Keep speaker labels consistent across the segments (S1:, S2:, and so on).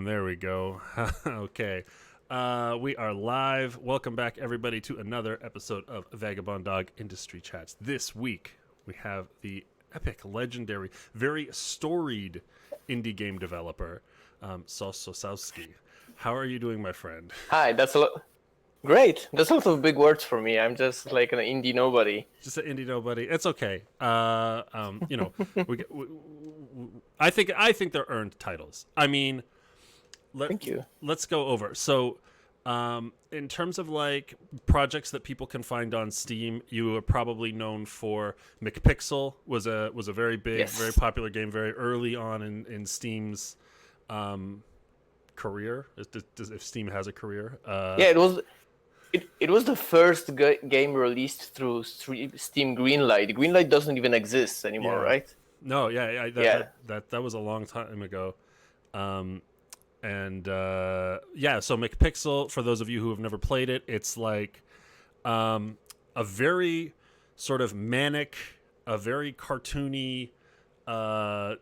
S1: There we go. Okay. We are live. Welcome back, everybody, to another episode of Vagabond Dog Industry Chats. This week, we have the epic, legendary, very storied indie game developer, Sos Sosowski. How are you doing, my friend?
S2: Hi, that's a lot. Great. That's a lot of big words for me. I'm just like an indie nobody.
S1: Just an indie nobody. It's okay. I think they're earned titles. I mean,
S2: Thank you.
S1: let's go over. So, in terms of like projects that people can find on Steam, you are probably known for McPixel was a very big,
S2: Yes.
S1: very popular game very early on in Steam's career. If Steam has a career,
S2: Yeah, it was the first game released through Steam Greenlight. Greenlight doesn't even exist anymore,
S1: Yeah.
S2: right?
S1: No, yeah,
S2: Yeah.
S1: that was a long time ago. So McPixel, for those of you who have never played it, it's like a very sort of manic, a very cartoony. I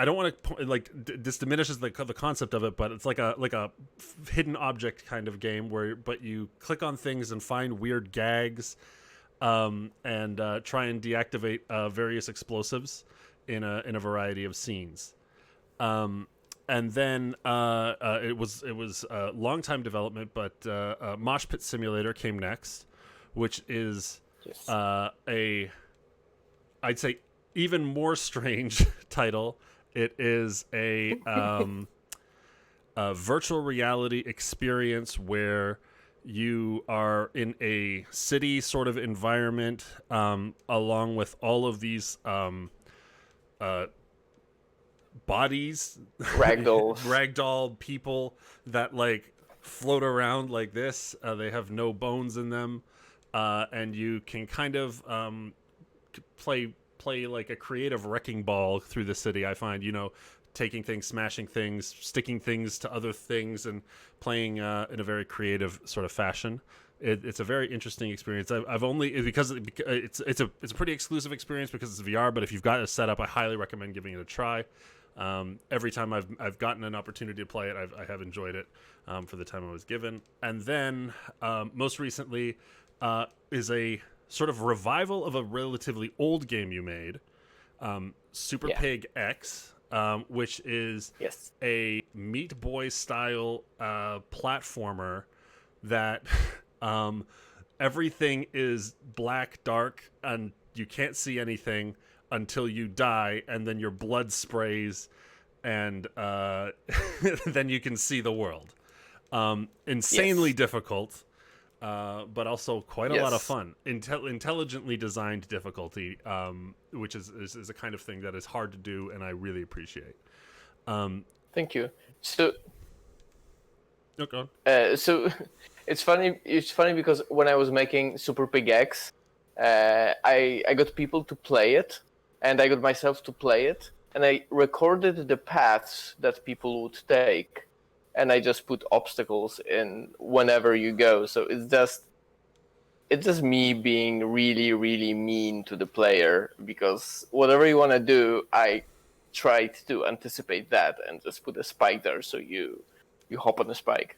S1: don't want to this diminishes the concept of it, but it's like a hidden object kind of game but you click on things and find weird gags, and try and deactivate various explosives in a variety of scenes. And then it was a long time development, but Mosh Pit Simulator came next, which is
S2: Yes.
S1: I'd say even more strange title. It is a virtual reality experience where you are in a city sort of environment, along with all of these bodies,
S2: Ragdolls.
S1: ragdoll people that like float around like this. They have no bones in them, and you can kind of play like a creative wrecking ball through the city. I find, taking things, smashing things, sticking things to other things, and playing in a very creative sort of fashion. It's a very interesting experience. I've only because it's a pretty exclusive experience because it's VR. But if you've got it set up, I highly recommend giving it a try. Every time I've gotten an opportunity to play it, I have enjoyed it for the time I was given. And then most recently is a sort of revival of a relatively old game you made, Super Pig X, which is
S2: Yes.
S1: a Meat Boy style platformer that everything is black, dark, and you can't see anything until you die, and then your blood sprays, and then you can see the world. Insanely difficult. But also quite a lot of fun. Intelligently designed difficulty, which is a kind of thing that is hard to do, and I really appreciate.
S2: Thank you. So,
S1: Okay.
S2: so it's funny. It's funny because when I was making Super Pig X, I got people to play it, and I got myself to play it, and I recorded the paths that people would take. And I just put obstacles in whenever you go. So it's just me being really, really mean to the player, because whatever you want to do, I tried to anticipate that and just put a spike there so you hop on the spike.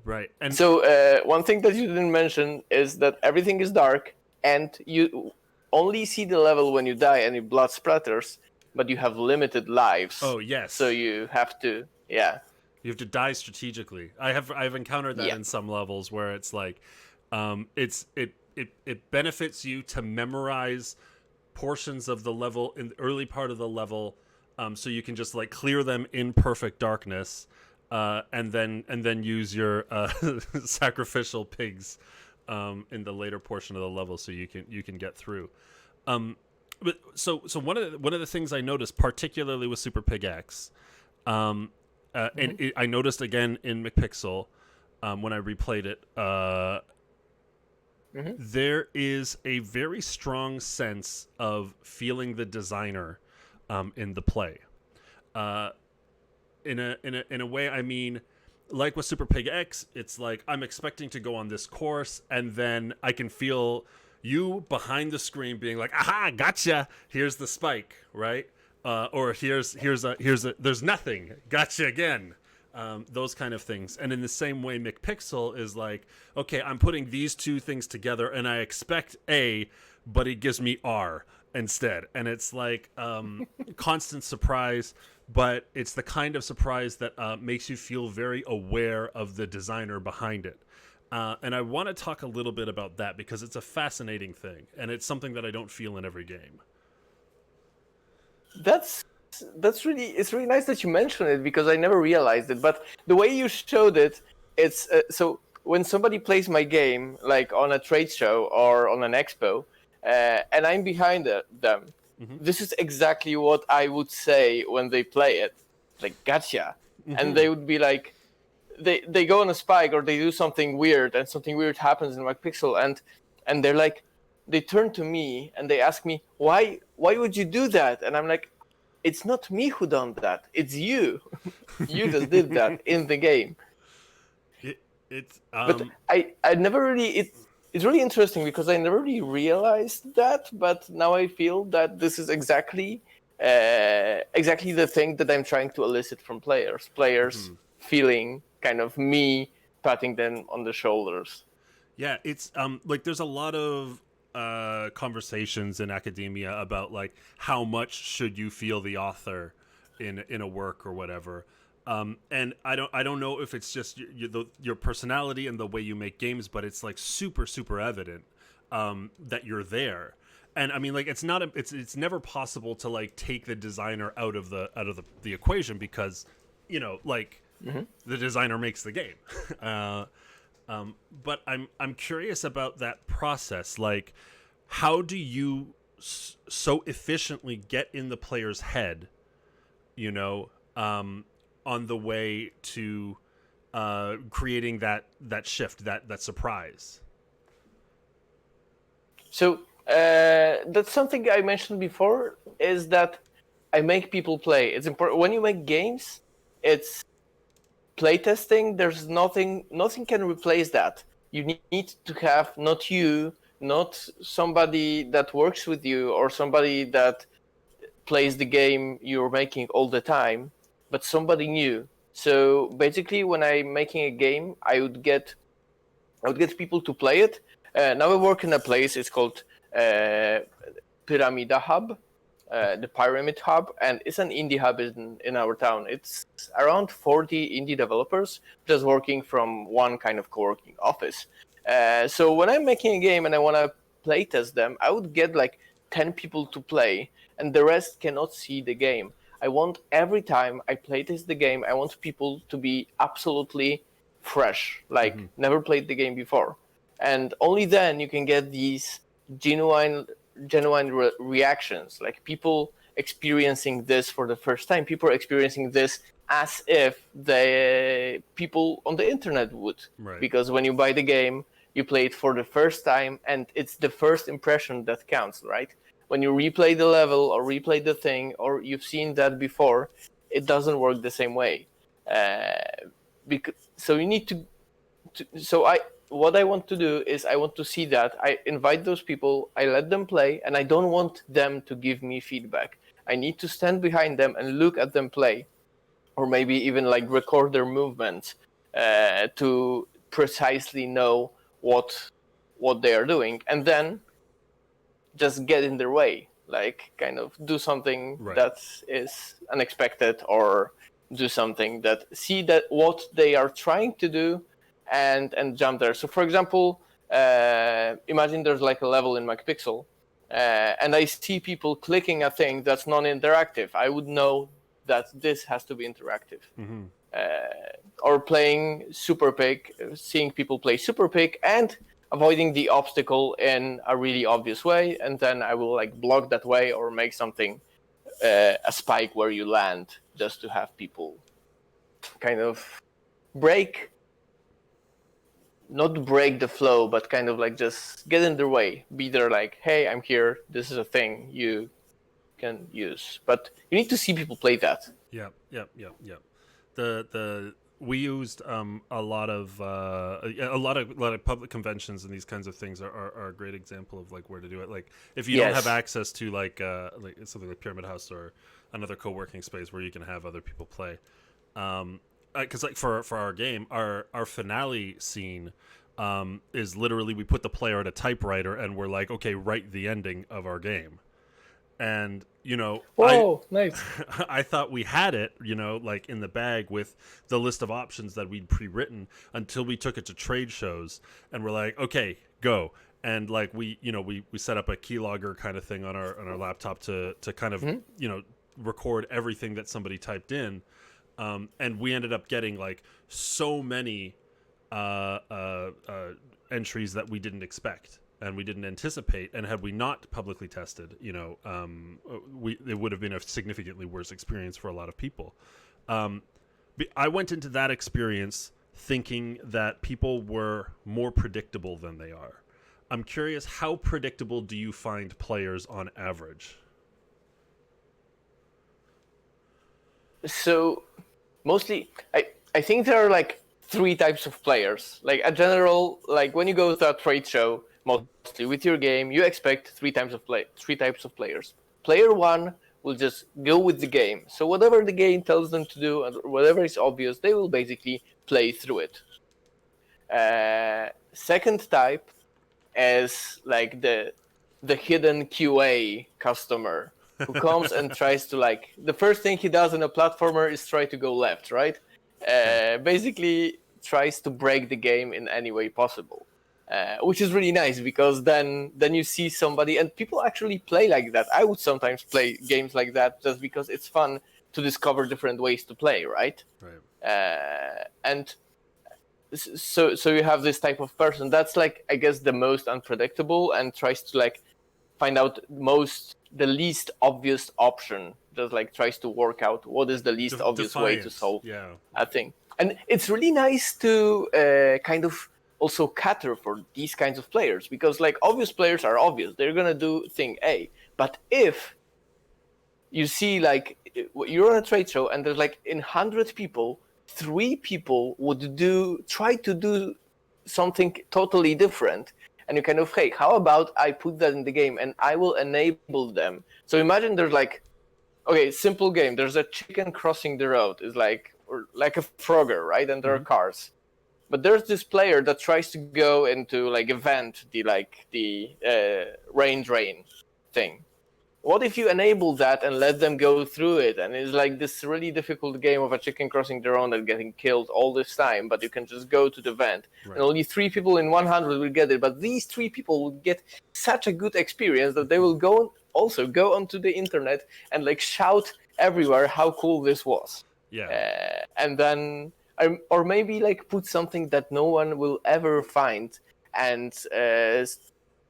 S1: Right. And
S2: So one thing that you didn't mention is that everything is dark and you only see the level when you die and your blood splatters, but you have limited lives.
S1: oh yes,
S2: So you have to,
S1: you have to die strategically. I've encountered that in some levels where it's like, it benefits you to memorize portions of the level in the early part of the level, so you can just like clear them in perfect darkness, and then use your sacrificial pigs in the later portion of the level so you can get through. But so one of the things I noticed, particularly with Super Pig X, and I noticed again in McPixel, when I replayed it, there is a very strong sense of feeling the designer in the play. In a way, I mean, like with Super Pig X, it's like I'm expecting to go on this course, and then I can feel you behind the screen being like, "Aha, gotcha! Here's the spike," right? Or here's a there's nothing, gotcha again, those kind of things. And in the same way, McPixel is like, okay, I'm putting these two things together, and I expect A, but it gives me R instead. And it's like constant surprise, but it's the kind of surprise that makes you feel very aware of the designer behind it. And I want to talk a little bit about that because it's a fascinating thing, and it's something that I don't feel in every game.
S2: That's it's really nice that you mentioned it because I never realized it. But the way you showed it, it's so when somebody plays my game like on a trade show or on an expo, and I'm behind them, this is exactly what I would say when they play it. Like, gotcha, and they would be like, they go on a spike or they do something weird, and something weird happens in McPixel, and they're like, they turn to me and they ask me, why would you do that? And I'm like, it's not me who done that. It's you. You just did that in the game. But I never really. It's really interesting because I never really realized that. But now I feel that this is exactly the thing that I'm trying to elicit from players. Players feeling kind of me patting them on the shoulders.
S1: Yeah, it's like there's a lot of conversations in academia about like how much should you feel the author in a work or whatever, and I don't know if it's just your personality and the way you make games, but it's like super evident that you're there. And I mean, like, it's never possible to like take the designer out of the equation because like the designer makes the game. But I'm curious about that process. Like, how do you so efficiently get in the player's head, on the way to creating that shift, that surprise?
S2: So that's something I mentioned before, is that I make people play. It's important when you make games. It's playtesting. There's nothing can replace that. You need to have not somebody that works with you or somebody that plays the game you're making all the time, but somebody new. So basically, when I'm making a game, I would get people to play it. Now I work in a place. It's called Pyramida Hub, the Pyramid Hub, and it's an indie hub in our town. It's around 40 indie developers just working from one kind of co-working office. So when I'm making a game and I want to play test them, I would get like 10 people to play, and the rest cannot see the game. I want every time I play test the game, I want people to be absolutely fresh, like never played the game before. And only then you can get these genuine reactions, like people experiencing this for the first time, people experiencing this as if the people on the internet would.
S1: Right.
S2: Because when you buy the game, you play it for the first time, and it's the first impression that counts, right? When you replay the level or replay the thing, or you've seen that before, it doesn't work the same way. So you need to. What I want to do is I want to see that. I invite those people, I let them play, and I don't want them to give me feedback. I need to stand behind them and look at them play, or maybe even like record their movements to precisely know what they are doing, and then just get in their way, like kind of do something that is unexpected, or do something that see that what they are trying to do and jump there. So for example, imagine there's like a level in McPixel and I see people clicking a thing that's non-interactive. I would know that this has to be interactive. Or playing Super Pig, seeing people play Super Pig and avoiding the obstacle in a really obvious way, and then I will like block that way or make something a spike where you land, just to have people kind of not break the flow, but kind of like just get in their way, be there like, hey, I'm here, this is a thing you can use. But you need to see people play that.
S1: Yeah. We used a lot of public conventions, and these kinds of things are a great example of like where to do it. Like if you don't have access to like something like Pyramid House or another co-working space where you can have other people play, because like for our game, our finale scene is literally we put the player at a typewriter and we're like, okay, write the ending of our game. And
S2: Whoa, nice.
S1: I thought we had it, like in the bag with the list of options that we'd pre-written until we took it to trade shows and we're like, okay, go. And like we set up a keylogger kind of thing on our laptop to kind of record everything that somebody typed in, and we ended up getting like so many entries that we didn't expect and we didn't anticipate. And had we not publicly tested, it would have been a significantly worse experience for a lot of people. I went into that experience thinking that people were more predictable than they are. I'm curious, how predictable do you find players on average?
S2: So mostly, I think there are like three types of players. Like a general, like when you go to a trade show, mostly with your game, you expect three types of players. Player one will just go with the game. So whatever the game tells them to do, and whatever is obvious, they will basically play through it. Second type is like the hidden QA customer who comes and tries to, like, the first thing he does in a platformer is try to go left, right? Basically tries to break the game in any way possible, which is really nice because then you see somebody, and people actually play like that. I would sometimes play games like that just because it's fun to discover different ways to play, right? And so you have this type of person that's like, I guess, the most unpredictable and tries to like find out the least obvious option. Just like tries to work out what is the least obvious way to solve a thing. And it's really nice to kind of also cater for these kinds of players, because like obvious players are obvious. They're gonna do thing A. But if you see like you're on a trade show and there's like in 100 people, 3 people would try to do something totally different, and you kind of, hey, how about I put that in the game and I will enable them. So imagine there's like, okay, simple game. There's a chicken crossing the road. It's like, or like a Frogger, right? And there are cars. But there's this player that tries to go into like a vent, the rain drain thing. What if you enable that and let them go through it? And it's like this really difficult game of a chicken crossing the road and getting killed all this time, but you can just go to the vent. Right. And only 3 people in 100 will get it. But these 3 people will get such a good experience that they will go onto the internet and like shout everywhere how cool this was.
S1: Yeah.
S2: And then, or maybe like put something that no one will ever find, and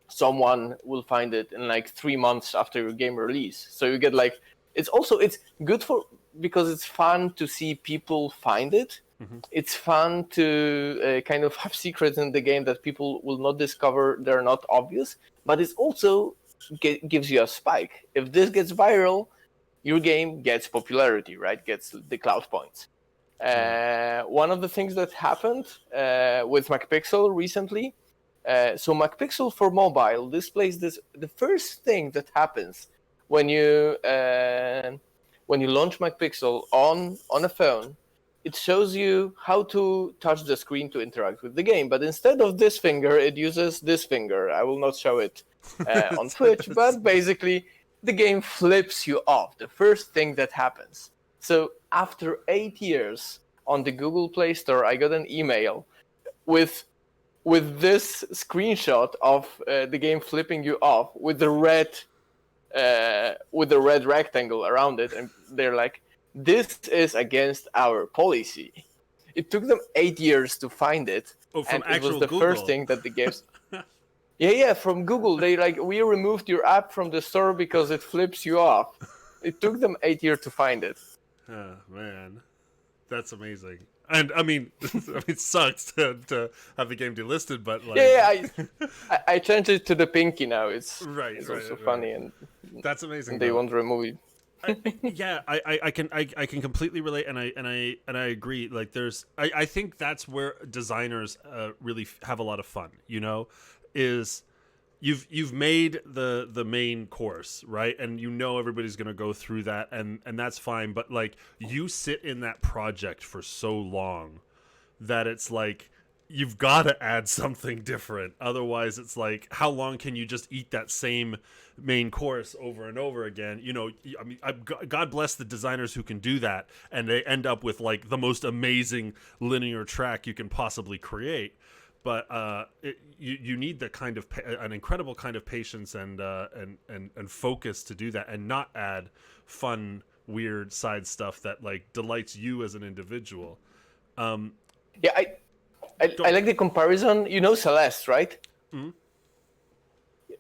S2: someone will find it in like 3 months after your game release. So you get like, it's good because it's fun to see people find it. Mm-hmm. It's fun to kind of have secrets in the game that people will not discover. They're not obvious, but it's also gives you a spike. If this gets viral, your game gets popularity, right? Gets the cloud points. One of the things that happened with McPixel recently, so McPixel for mobile displays the first thing that happens when you launch McPixel on a phone. It shows you how to touch the screen to interact with the game, but instead of this finger, it uses this finger. I will not show it on Twitch, but basically the game flips you off. The first thing that happens. So after 8 years on the Google Play Store, I got an email with this screenshot of the game flipping you off with the red rectangle around it, and they're like, "This is against our policy." It took them 8 years to find it, and it was the
S1: Google.
S2: first thing that the games. Yeah, from Google. They like, we removed your app from the store because it flips you off. It took them 8 years to find it.
S1: Oh, man, that's amazing. And I mean, it sucks to have the game delisted, but like,
S2: I changed it to the pinky now. It's also funny, and
S1: that's amazing.
S2: And they won't remove it.
S1: I can completely relate, and I agree. Like, I think that's where designers really have a lot of fun. you've made the main course, right? And you know everybody's going to go through that, and that's fine. But like, you sit in that project for so long that it's like you've got to add something different. Otherwise, it's like, how long can you just eat that same main course over and over again? You know, I mean, God bless the designers who can do that, and they end up with like the most amazing linear track you can possibly create. But you need the kind of an incredible kind of patience and focus to do that, and not add fun, weird side stuff that like delights you as an individual.
S2: Yeah, I like the comparison. You know Celeste, right?
S1: Mm-hmm.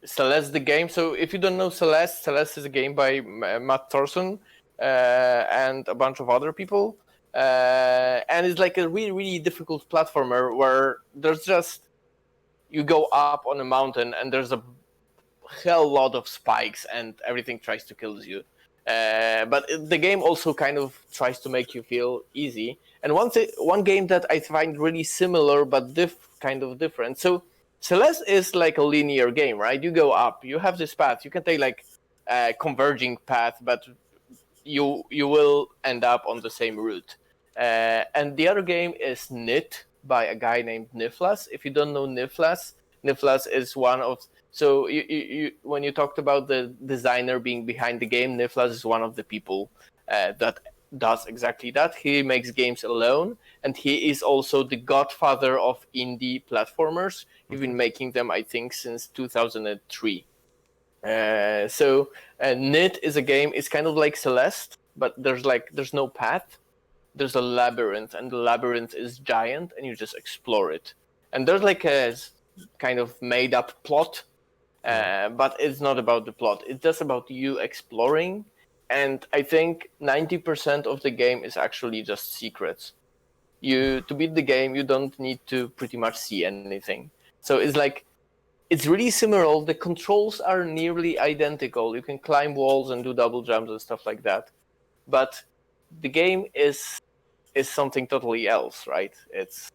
S2: Celeste, the game. So if you don't know Celeste, Celeste is a game by Matt Thorson and a bunch of other people. And it's like a really, really difficult platformer where there's just, you go up on a mountain and there's a hell lot of spikes and everything tries to kill you. But the game also kind of tries to make you feel easy. And one game that I find really similar but kind of different. So Celeste is like a linear game, right? You go up, you have this path. You can take like a converging path, but you will end up on the same route. And the other game is Knit by a guy named Niflas. If you don't know Niflas, Niflas is one of... So you when you talked about the designer being behind the game, Niflas is one of the people that does exactly that. He makes games alone, and he is also the godfather of indie platformers. He's been making them, I think, since 2003. So Knit is a game. It's kind of like Celeste, but there's no path. There's a labyrinth, and the labyrinth is giant, and you just explore it. And there's like a kind of made up plot. But it's not about the plot. It's just about you exploring. And I think 90% of the game is actually just secrets. To beat the game, you don't need to pretty much see anything. So it's like, it's really similar. The controls are nearly identical. You can climb walls and do double jumps and stuff like that. But the game is something totally else, right? It's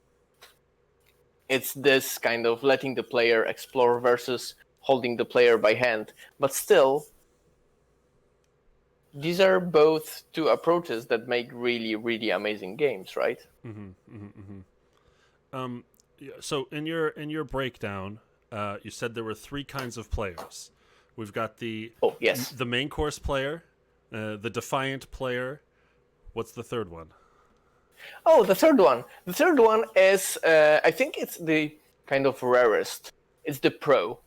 S2: this kind of letting the player explore versus holding the player by hand. But still, these are both two approaches that make really, really amazing games, right?
S1: So in your breakdown, you said there were three kinds of players. We've got the main course player, the defiant player. What's the third one?
S2: Oh, the third one. The third one is, I think it's the kind of rarest. It's the pro.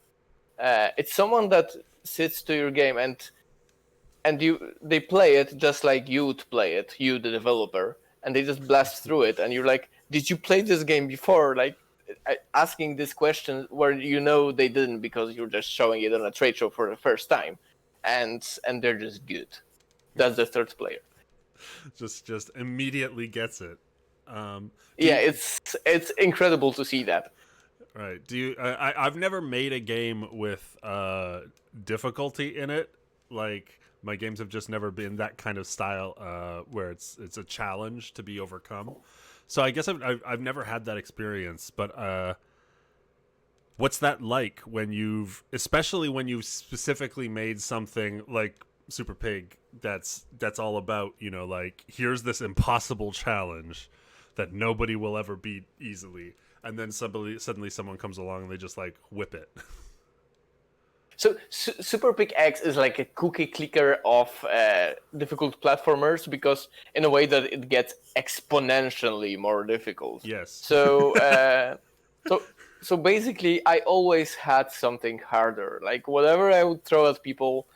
S2: It's someone that sits to your game and they play it just like you would play it, you the developer, and they just blast through it, and you're like, did you play this game before? Like, asking this question where you know they didn't because you're just showing it on a trade show for the first time, and they're just good. That's the third player.
S1: Just immediately gets it.
S2: It's incredible to see that.
S1: Right. Do you? I've never made a game with difficulty in it. Like, my games have just never been that kind of style where it's a challenge to be overcome. So I guess I've never had that experience. But what's that like especially when you've specifically made something like Super Pig that's all about, like, here's this impossible challenge that nobody will ever beat easily, and then suddenly someone comes along and they just like whip it.
S2: So Super Pig X is like a cookie clicker of difficult platformers, because in a way that it gets exponentially more difficult.
S1: Yes.
S2: So so basically, I always had something harder. Like, whatever I would throw at people,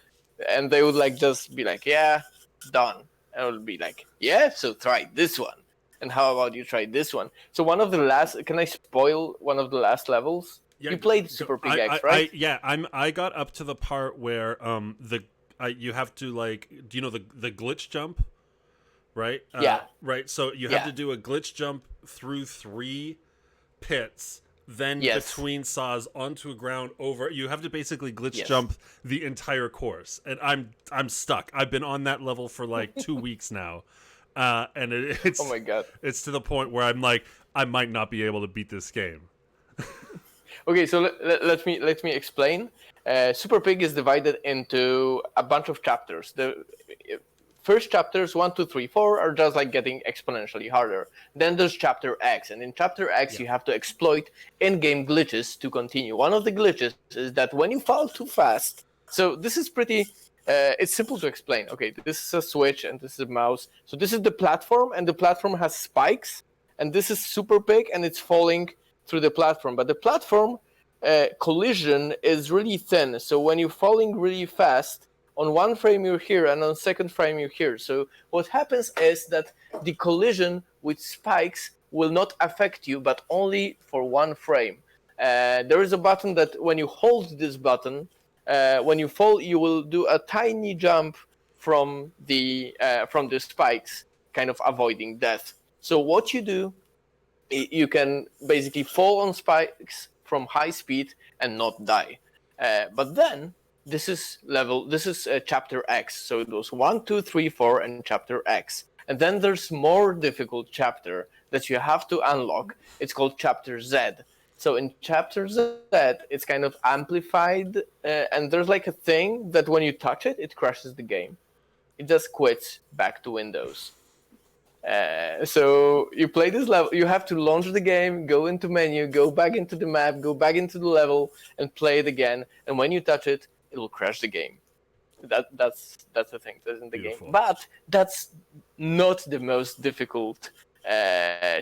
S2: and they would like just be like, "Yeah, done." And I would be like, "Yeah, so try this one." And how about you try this one? So one of the last, can I spoil one of the last levels?
S1: Yeah,
S2: you played Super Pig X, right?
S1: I got up to the part where you have to, like, do you know the glitch jump, right? Right. So you have to do a glitch jump through 3 pits, then between saws onto a ground over. You have to basically glitch jump the entire course, and I'm stuck. I've been on that level for like 2 weeks now. And it's
S2: oh my god,
S1: it's to the point where I'm like, I might not be able to beat this game.
S2: Okay, so let me explain. Super Pig is divided into a bunch of chapters. The first chapters 1, 2, 3, 4 are just like getting exponentially harder. Then there's chapter X, and in chapter X you have to exploit in-game glitches to continue. One of the glitches is that when you fall too fast. So this is pretty. It's simple to explain. Okay, this is a switch and this is a mouse. So this is the platform, and the platform has spikes, and this is Super Pig, and it's falling through the platform. But the platform collision is really thin. So when you're falling really fast, on one frame you're here, and on second frame you're here. So what happens is that the collision with spikes will not affect you, but only for one frame. There is a button that when you hold this button, when you fall, you will do a tiny jump from the spikes, kind of avoiding death. So what you do, you can basically fall on spikes from high speed and not die. But then this is chapter X. So it was 1, 2, 3, 4, and chapter X. And then there's more difficult chapter that you have to unlock. It's called chapter Z. So in chapter Z, it's kind of amplified, and there's like a thing that when you touch it, it crashes the game. It just quits back to Windows. So you play this level, you have to launch the game, go into menu, go back into the map, go back into the level, and play it again. And when you touch it, it will crash the game. That's the thing that's in the
S1: Beautiful.
S2: game. But that's not the most difficult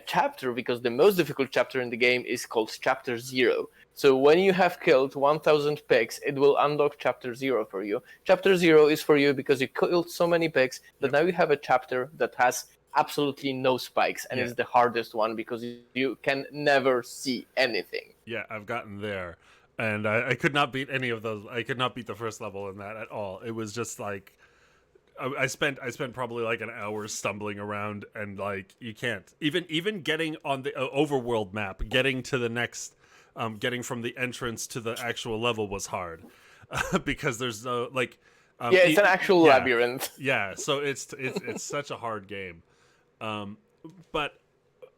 S2: chapter, because the most difficult chapter in the game is called chapter 0. So when you have killed 1000 pigs, it will unlock chapter 0 for you. Chapter 0 is for you because you killed so many pigs that now you have a chapter that has absolutely no spikes, and it's the hardest one because you can never see anything.
S1: Yeah, I've gotten there, and I could not beat any of those. I could not beat the first level in that at all. It was just like I spent probably like an hour stumbling around, and like you can't even getting on the overworld map, getting to the next, getting from the entrance to the actual level was hard because there's no like.
S2: It's an actual labyrinth.
S1: Yeah, so it's such a hard game. But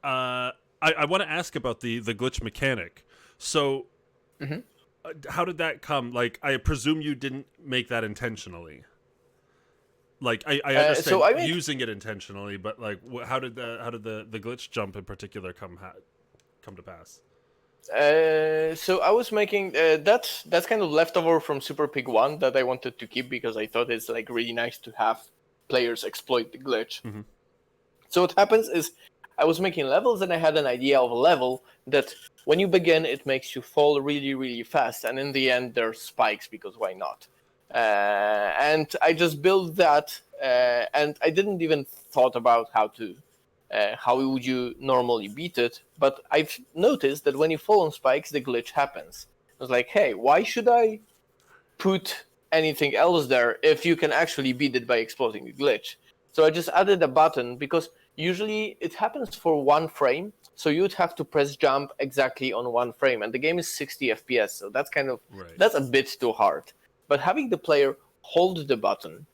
S1: I want to ask about the glitch mechanic. So how did that come? Like, I presume you didn't make that intentionally. Like, I understand using it intentionally, but like, how did the glitch jump in particular come to pass?
S2: So I was making that's kind of leftover from Super Pig 1 that I wanted to keep because I thought it's like really nice to have players exploit the glitch.
S1: Mm-hmm.
S2: So what happens is I was making levels and I had an idea of a level that when you begin it makes you fall really, really fast, and in the end there's spikes because why not? And I just built that, and I didn't even thought about how would you normally beat it, but I've noticed that when you fall on spikes, the glitch happens. I was like, hey, why should I put anything else there if you can actually beat it by exploiting the glitch? So I just added a button because usually it happens for one frame, so you'd have to press jump exactly on one frame, and the game is 60 FPS, so that's kind of that's a bit too hard. But having the player hold the button,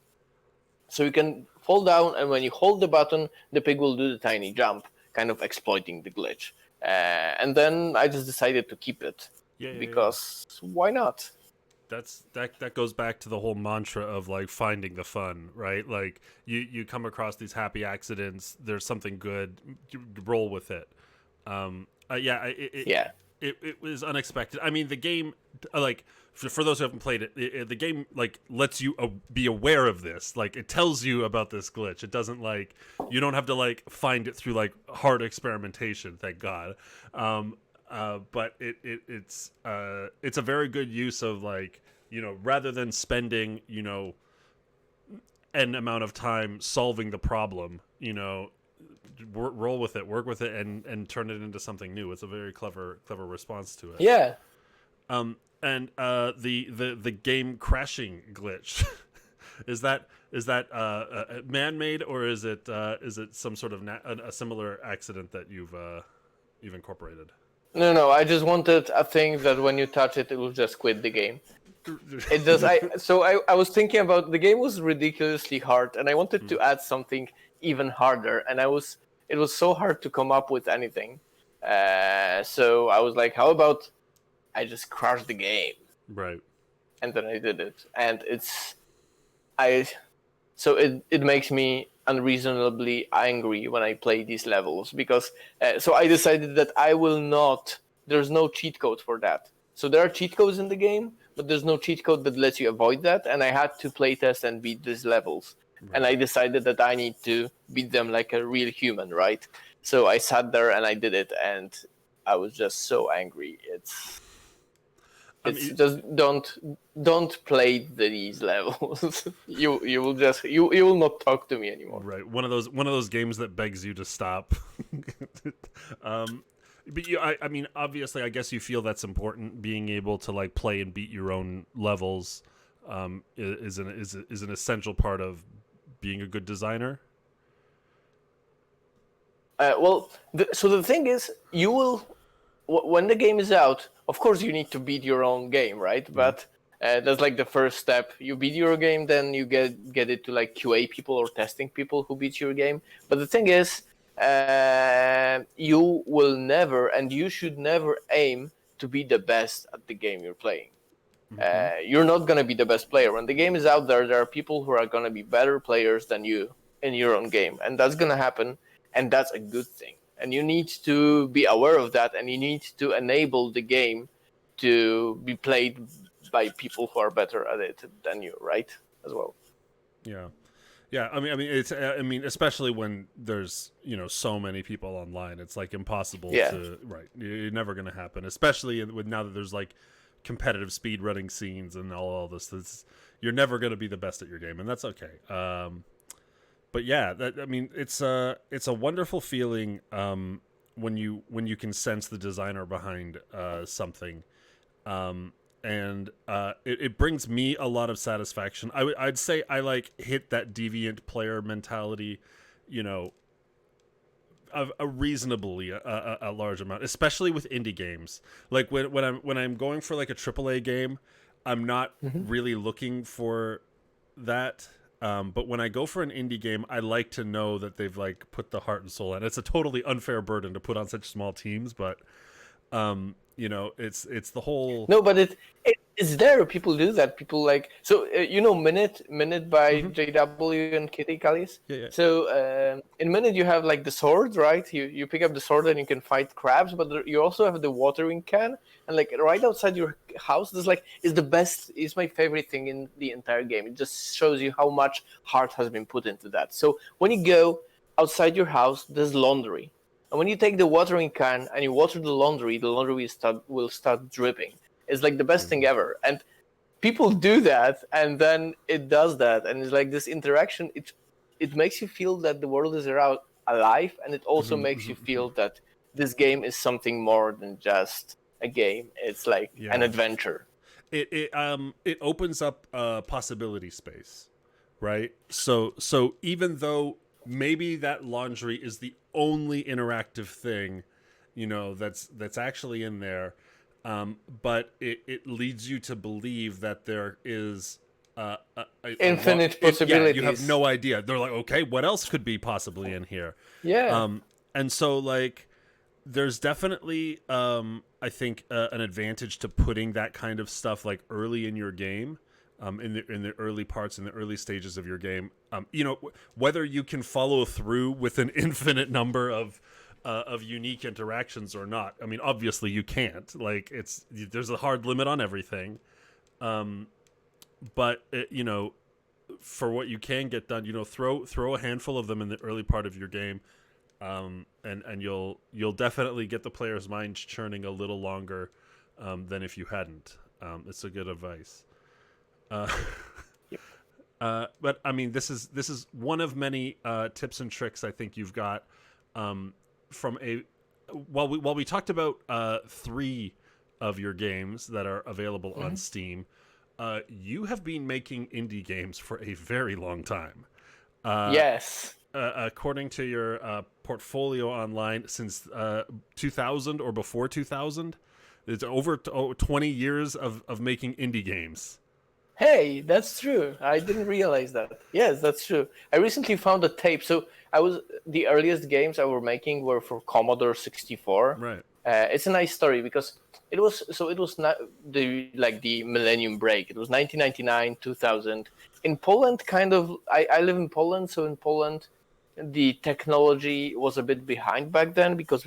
S2: so you can fall down, and when you hold the button, the pig will do the tiny jump, kind of exploiting the glitch. And then I just decided to keep it because why not?
S1: That goes back to the whole mantra of like finding the fun, right? Like you come across these happy accidents, there's something good, you roll with it. It was unexpected. I mean, the game, like for those who haven't played it, the game like lets you be aware of this. Like it tells you about this glitch. It doesn't like you don't have to like find it through like hard experimentation. Thank God. But it's a very good use of like, you know, rather than spending, you know, an amount of time solving the problem, you know, roll with it, work with it, and turn it into something new. It's a very clever response to it.
S2: Yeah.
S1: And the game crashing glitch is that man-made, or is it some sort of a similar accident that you've incorporated?
S2: No, I just wanted a thing that when you touch it, it will just quit the game. It does. I was thinking about the game was ridiculously hard, and I wanted to add something even harder, and it was so hard to come up with anything. So I was like, how about I just crashed the game,
S1: Right.
S2: and then I did it, and I so it makes me unreasonably angry when I play these levels because so I decided that I will not. There's no cheat code for that. So there are cheat codes in the game, but there's no cheat code that lets you avoid that. And I had to playtest and beat these levels, and I decided that I need to beat them like a real human, right? So I sat there and I did it, and I was just so angry. It's just don't play these levels. you will just you will not talk to me anymore.
S1: Right. One of those games that begs you to stop. But I mean, obviously, I guess you feel that's important. Being able to like play and beat your own levels is an essential part of being a good designer.
S2: So the thing is, you will when the game is out. Of course, you need to beat your own game, right? Mm-hmm. But that's like the first step. You beat your game, then you get it to like QA people or testing people who beat your game. But the thing is, you will never, and you should never aim to be the best at the game you're playing. Mm-hmm. You're not going to be the best player. When the game is out there are people who are going to be better players than you in your own game. And that's going to happen, and that's a good thing. And you need to be aware of that, and you need to enable the game to be played by people who are better at it than you, right? As well.
S1: Yeah. Yeah, I mean, especially when there's so many people online, it's like impossible to right. It's never going to happen, especially with now that there's like competitive speedrunning scenes and all this. You're never going to be the best at your game, and that's okay. But yeah, it's a wonderful feeling when you can sense the designer behind something. And it brings me a lot of satisfaction. I'd say I like hit that deviant player mentality, a reasonably a large amount, especially with indie games. Like when I'm going for like a AAA game, I'm not really looking for that. But when I go for an indie game, I like to know that they've like put the heart and soul in. It's a totally unfair burden to put on such small teams, but it's the whole.
S2: No, but it's there. People do that. People like Minute by JW and Kitty Callis.
S1: Yeah.
S2: So in Minute you have like the sword, right? You pick up the sword and you can fight crabs, but you also have the watering can, and like right outside your house, there's like is my favorite thing in the entire game. It just shows you how much heart has been put into that. So when you go outside your house, there's laundry. And when you take the watering can and you water the laundry will start dripping. It's like the best thing ever. And people do that, and then it does that. And it's like this interaction, it makes you feel that the world is around alive, and it also makes you feel that this game is something more than just a game. It's like an adventure.
S1: It opens up a possibility space, right? So even though maybe that laundry is the only interactive thing, that's actually in there, but it leads you to believe that there is
S2: infinite possibilities.
S1: You have no idea. They're like, okay, what else could be possibly in here?
S2: Yeah.
S1: And so like, there's definitely I think an advantage to putting that kind of stuff like early in your game. In the early parts, in the early stages of your game, whether you can follow through with an infinite number of unique interactions or not. I mean, obviously you can't. Like, there's a hard limit on everything. But for what you can get done, throw a handful of them in the early part of your game, and you'll definitely get the player's mind churning a little longer than if you hadn't. It's a good advice. But I mean, this is one of many tips and tricks I think you've got from while we talked about 3 of your games that are available on Steam. You have been making indie games for a very long time.
S2: Yes.
S1: According to your portfolio online, since 2000 or before 2000, it's over 20 years of making indie games.
S2: Hey, that's true. I didn't realize that. Yes, that's true. I recently found a tape. So the earliest games I were making were for Commodore 64.
S1: Right.
S2: It's a nice story because it was not the millennium break. It was 1999, 2000. In Poland, I live in Poland, so in Poland the technology was a bit behind back then because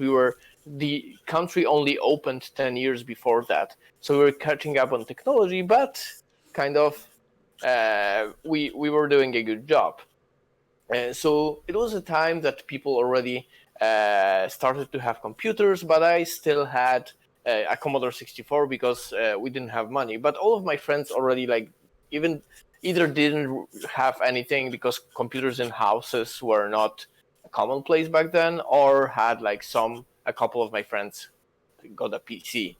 S2: the country only opened 10 years before that. So we were catching up on technology, but kind of we were doing a good job. So it was a time that people already started to have computers, but I still had a Commodore 64 because we didn't have money. But all of my friends already even either didn't have anything because computers in houses were not commonplace back then, or had a couple of my friends got a PC.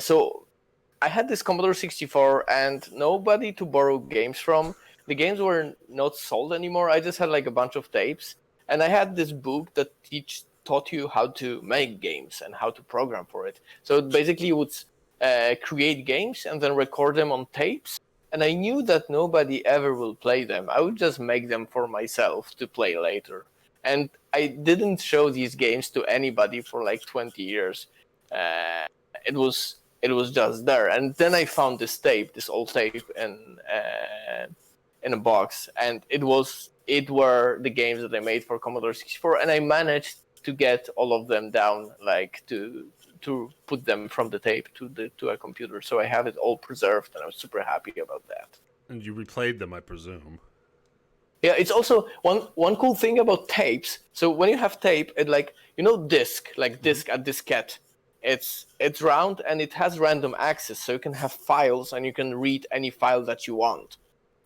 S2: So I had this Commodore 64 and nobody to borrow games from. The games were not sold anymore. I just had a bunch of tapes, and I had this book that taught you how to make games and how to program for it. So basically, you would create games and then record them on tapes. And I knew that nobody ever will play them. I would just make them for myself to play later. And I didn't show these games to anybody for 20 years. It was just there, and then I found this old tape in a box, and it were the games that I made for Commodore 64, and I managed to get all of them down, to put them from the tape to a computer. So I have it all preserved, and I was super happy about that.
S1: And you replayed them, I presume.
S2: Yeah, it's also one cool thing about tapes. So when you have tape, it disc, a diskette. It's round and it has random access, so you can have files and you can read any file that you want.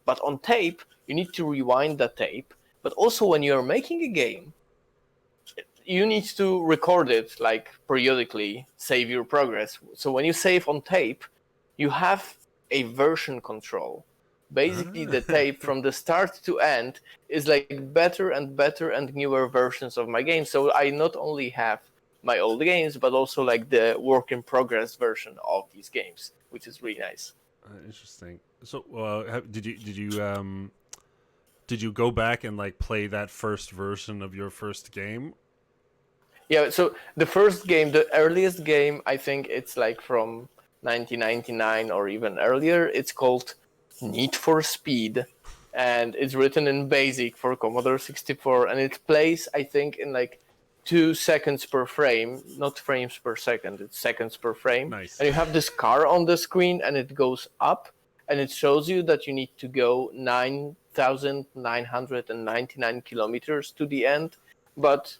S2: But on tape, you need to rewind the tape. But also when you're making a game, you need to record it periodically, save your progress. So when you save on tape, you have a version control. Basically, the tape from the start to end is better and better and newer versions of my game. So I not only have my old games, but also the work in progress version of these games, which is really nice.
S1: Interesting. So, did you go back and play that first version of your first game?
S2: Yeah. So the first game, the earliest game, I think it's from 1999 or even earlier. It's called Need for Speed, and it's written in BASIC for Commodore 64, and it plays, I think, in 2 seconds per frame, not frames per second, it's seconds per frame.
S1: Nice.
S2: And you have this car on the screen and it goes up and it shows you that you need to go 9,999 kilometers to the end, but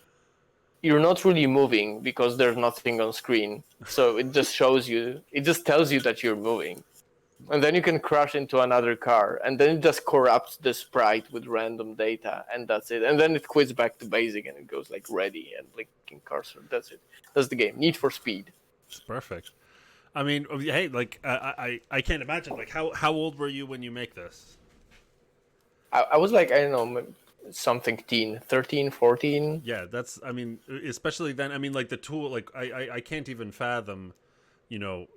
S2: you're not really moving because there's nothing on screen. So it just tells you that you're moving. And then you can crash into another car, and then it just corrupts the sprite with random data, and that's it. And then it quits back to basic, and it goes ready and blinking cursor. That's it. That's the game. Need for Speed.
S1: It's perfect. I mean, hey, I can't imagine. How old were you when you make this?
S2: I was I don't know, something teen, 13, 14.
S1: Yeah, that's. I mean, especially then. I mean, the tool. I can't even fathom,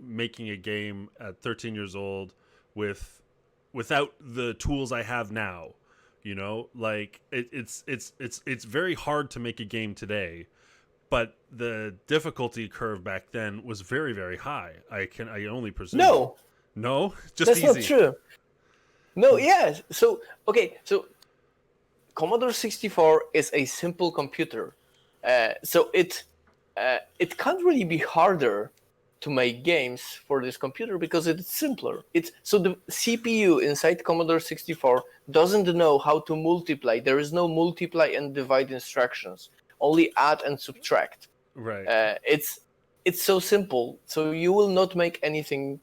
S1: making a game at 13 years old without the tools I have now. It's very hard to make a game today, but the difficulty curve back then was very, very high. I only presume. No, just
S2: that's
S1: easy.
S2: Not true. No, yeah. So Commodore 64 is a simple computer, so it can't really be harder to make games for this computer because it's simpler. So the CPU inside Commodore 64 doesn't know how to multiply. There is no multiply and divide instructions, only add and subtract.
S1: Right.
S2: It's so simple. So you will not make anything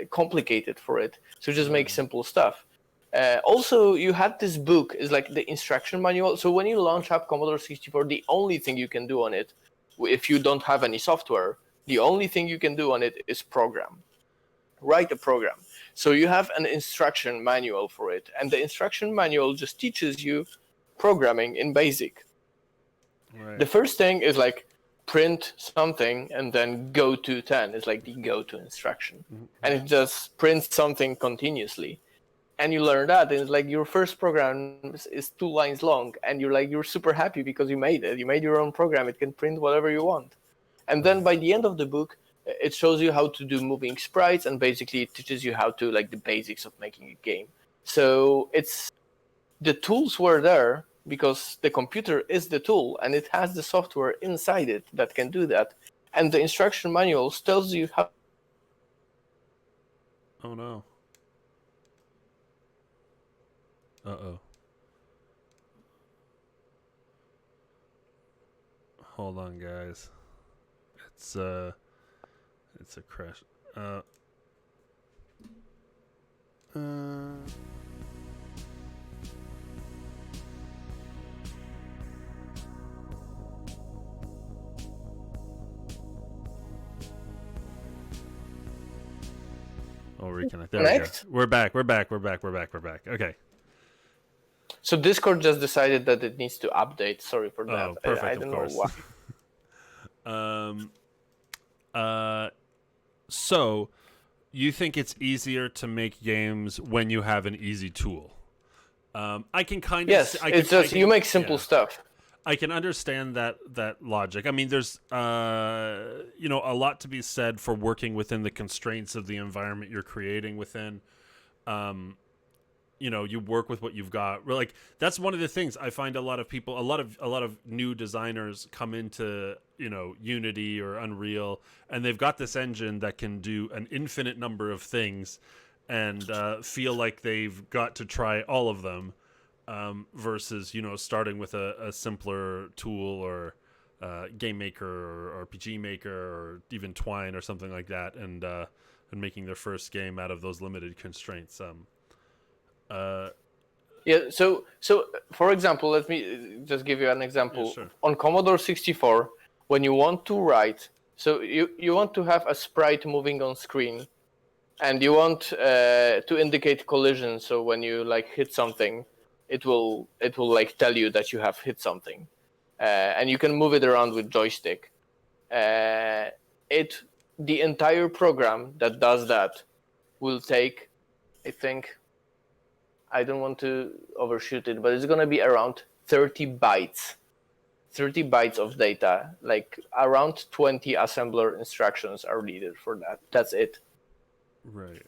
S2: complicated for it. So just make simple stuff. Also, you had this book, is the instruction manual. So when you launch up Commodore 64, the only thing you can do on it, if you don't have any software, the only thing you can do on it is program. Write a program. So you have an instruction manual for it, and the instruction manual just teaches you programming in BASIC.
S1: Right.
S2: The first thing is print something and then go to 10. It's like the go to instruction. And it just prints something continuously. And you learn that, and it's like your first program is 2 lines long, and you're super happy because you made it. You made your own program. It can print whatever you want. And then by the end of the book, it shows you how to do moving sprites, and basically it teaches you how to like the basics of making a game. So it's the tools were there because the computer is the tool, and it has the software inside it that can do that. And the instruction manuals tells you how.
S1: Oh no. Uh-oh. Hold on, guys. It's a crash. Oh, reconnect. There we go. We're back. Okay.
S2: So Discord just decided that it needs to update. Sorry for that.
S1: Oh, perfect.
S2: I don't know
S1: why. So you think it's easier to make games when you have an easy tool? I can kind of.
S2: Yes, you make simple stuff.
S1: I can understand that logic. I mean, there's a lot to be said for working within the constraints of the environment you're creating within. You work with what you've got. Like, that's one of the things I find a lot of new designers come into Unity or Unreal, and they've got this engine that can do an infinite number of things, and feel like they've got to try all of them. Versus starting with a simpler tool or game maker or RPG maker or even Twine or something like that, and making their first game out of those limited constraints.
S2: Yeah. So for example, let me just give you an example.
S1: Yeah, sure.
S2: On Commodore 64, when you want to write, so you want to have a sprite moving on screen, and you want to indicate collision. So when you like hit something, it will like tell you that you have hit something, and you can move it around with joystick. The entire program that does that will take, I think, I don't want to overshoot it, but it's gonna be around 30 bytes. 30 bytes of data, like around 20 assembler instructions are needed for that. That's it.
S1: Right.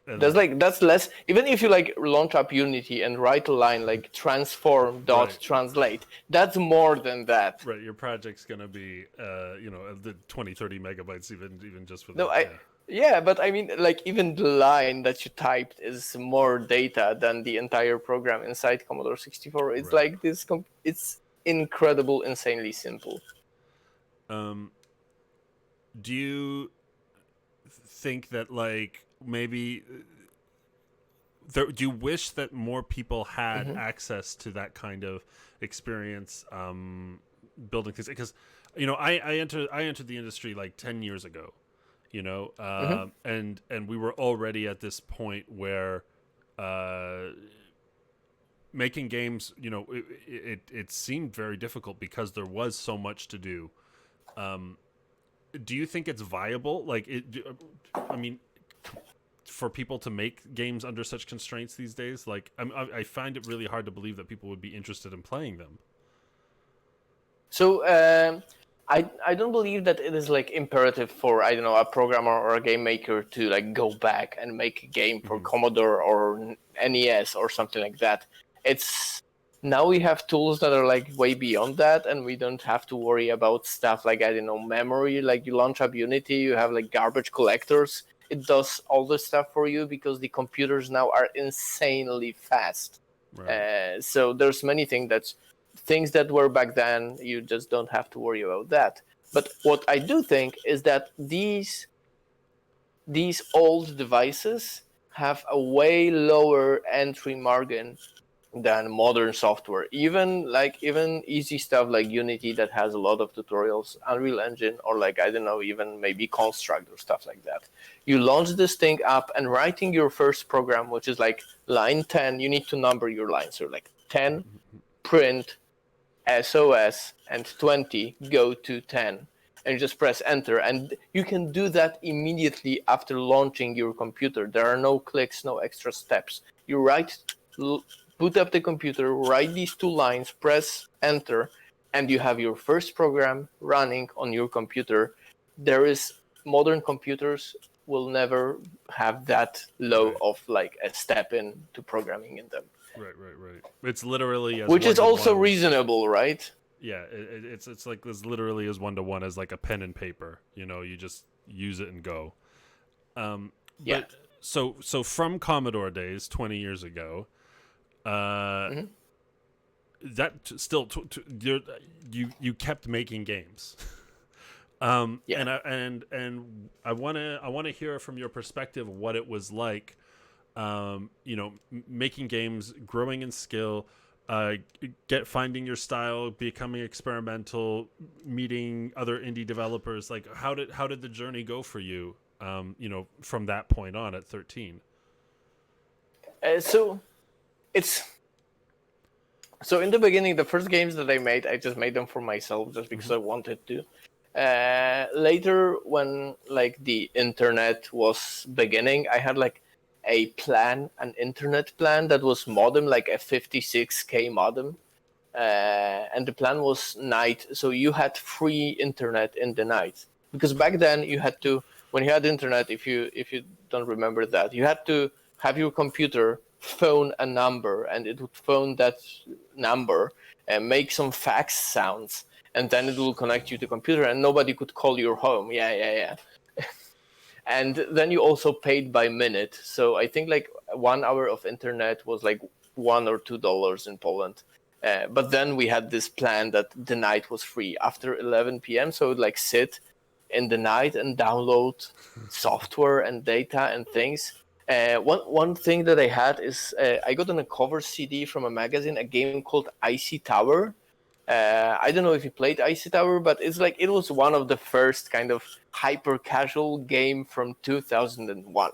S2: That's less. Even if you like launch up Unity and write a line like transform dot
S1: Right.
S2: translate, that's more than that.
S1: Right. Your project's gonna be the 20-30 megabytes even just for
S2: No,
S1: that.
S2: yeah, but I mean, like even the line that you typed is more data than the entire program inside Commodore 64. It's
S1: Right.
S2: like this. It's incredible, insanely simple.
S1: Do you think that like maybe do you wish that more people had access to that kind of experience building things? Because I entered the industry like 10 years ago, and we were already at this point where making games, it seemed very difficult because there was so much to do. Do you think it's viable? Like, for people to make games under such constraints these days? Like, I find it really hard to believe that people would be interested in playing them.
S2: So I don't believe that it is like imperative for, I don't know, a programmer or a game maker to like go back and make a game for Commodore or NES or something like that. It's now we have tools that are like way beyond that, and we don't have to worry about stuff like, I don't know, memory. Like you launch up Unity, you have like garbage collectors. It does all the stuff for you because the computers now are insanely fast.
S1: Right.
S2: So there's many things that were back then, you just don't have to worry about that. But what I do think is that these old devices have a way lower entry margin than modern software. Even easy stuff like Unity that has a lot of tutorials, Unreal Engine, or like, I don't know, even maybe Construct or stuff like that. You launch this thing up, and writing your first program, which is like line 10, you need to number your lines. So like 10, print, SOS, and 20 go to 10. And you just press enter, and you can do that immediately after launching your computer. There are no clicks, no extra steps. You boot up the computer, write these 2 lines, press enter, and you have your first program running on your computer. Modern computers will never have that low of like a step into programming in them.
S1: Right. It's literally as
S2: which is also
S1: one-to-one.
S2: reasonable, right?
S1: Yeah, it's like as literally as 1-to-1 as like a pen and paper. You just use it and go.
S2: Yeah.
S1: But so from Commodore days 20 years ago, that still you kept making games.
S2: Yeah.
S1: And I want to hear from your perspective what it was like, making games, growing in skill, finding your style, becoming experimental, meeting other indie developers. Like how did the journey go for you? From that point on at 13.
S2: So in the beginning, the first games that I made, I just made them for myself just because I wanted to. Later, when like the internet was beginning, I had like an internet plan that was modem, like a 56K modem. And the plan was night, so you had free internet in the night. Because back then you had to, when you had internet, if you don't remember that, you had to have your computer phone a number, and it would phone that number and make some fax sounds, and then it will connect you to the computer, and nobody could call your home. Yeah. And then you also paid by minute. So I think like 1 hour of internet was like $1 or $2 in Poland. But then we had this plan that the night was free after 11 p.m. So I would like sit in the night and download software and data and things. One thing that I had is I got on a cover CD from a magazine, a game called Icy Tower. I don't know if you played Icy Tower, but it was one of the first kind of hyper casual game from 2001.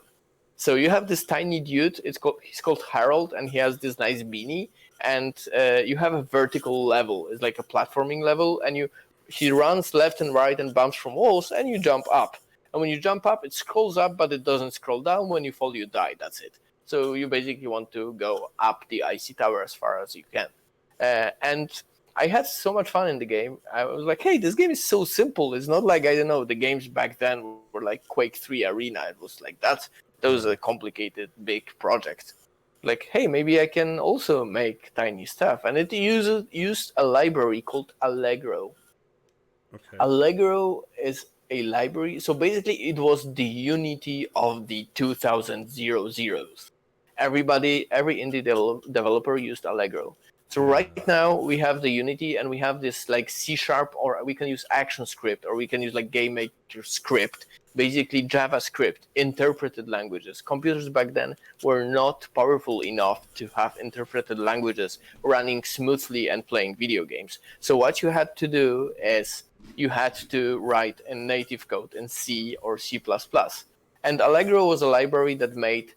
S2: So you have this tiny dude. He's called Harold, and he has this nice beanie. And you have a vertical level. It's like a platforming level, and he runs left and right and bumps from walls, and you jump up. And when you jump up, it scrolls up, but it doesn't scroll down. When you fall, you die. That's it. So you basically want to go up the Icy Tower as far as you can. And I had so much fun in the game. I was like, hey, this game is so simple. It's not like, I don't know, the games back then were like Quake 3 Arena. It was like that was a complicated, big project. Like, hey, maybe I can also make tiny stuff. And it used a library called Allegro.
S1: Okay.
S2: Allegro is a library. So basically, it was the Unity of the 2000s. Every indie developer used Allegro. So right now we have the Unity, and we have this like C#, or we can use ActionScript, or we can use like GameMaker script, basically JavaScript, interpreted languages. Computers back then were not powerful enough to have interpreted languages running smoothly and playing video games. So what you had to do is you had to write a native code in C or C++. And Allegro was a library that made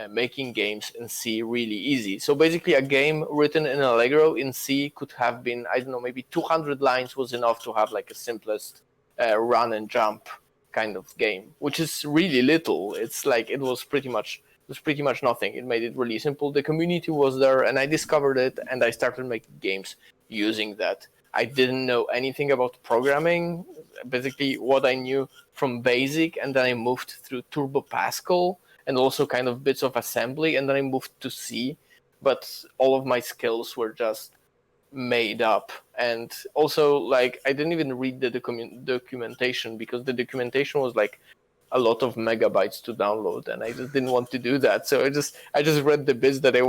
S2: making games in C really easy. So basically a game written in Allegro in C could have been, I don't know, maybe 200 lines was enough to have like a simplest run and jump kind of game, which is really little. It's like it was pretty much nothing. It made it really simple. The community was there, and I discovered it, and I started making games using that. I didn't know anything about programming. Basically what I knew from BASIC, and then I moved through Turbo Pascal and also kind of bits of assembly, and then I moved to C. But all of my skills were just made up. And also, like, I didn't even read the documentation, because the documentation was like a lot of megabytes to download, and I just didn't want to do that. So I just read the bits that I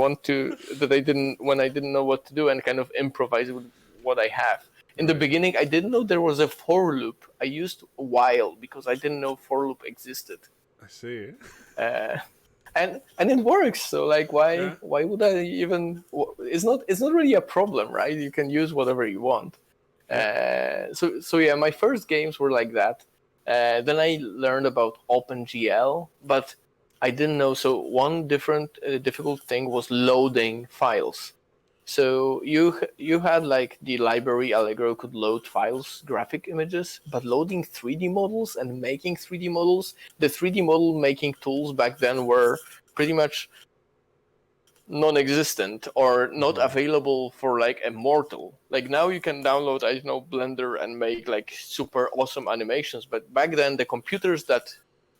S2: didn't know what to do, and kind of improvise with what I have. In the beginning, I didn't know there was a for loop. I used while because I didn't know for loop existed.
S1: I see.
S2: And it works. So like, why would I even? It's not really a problem, right? You can use whatever you want. So yeah, my first games were like that. Then I learned about OpenGL, but I didn't know. So one difficult thing was loading files. So you had like the library Allegro could load files, graphic images, but loading 3D models and making 3D models, the 3D model making tools back then were pretty much non-existent or not available for like a mortal. Like now you can download, I don't know, Blender and make like super awesome animations, but back then the computers that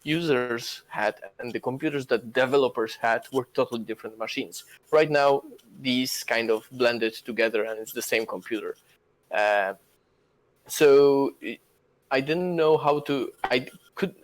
S2: users had and the computers that developers had were totally different machines. Right now these kind of blended together and it's the same computer. So I didn't know how to I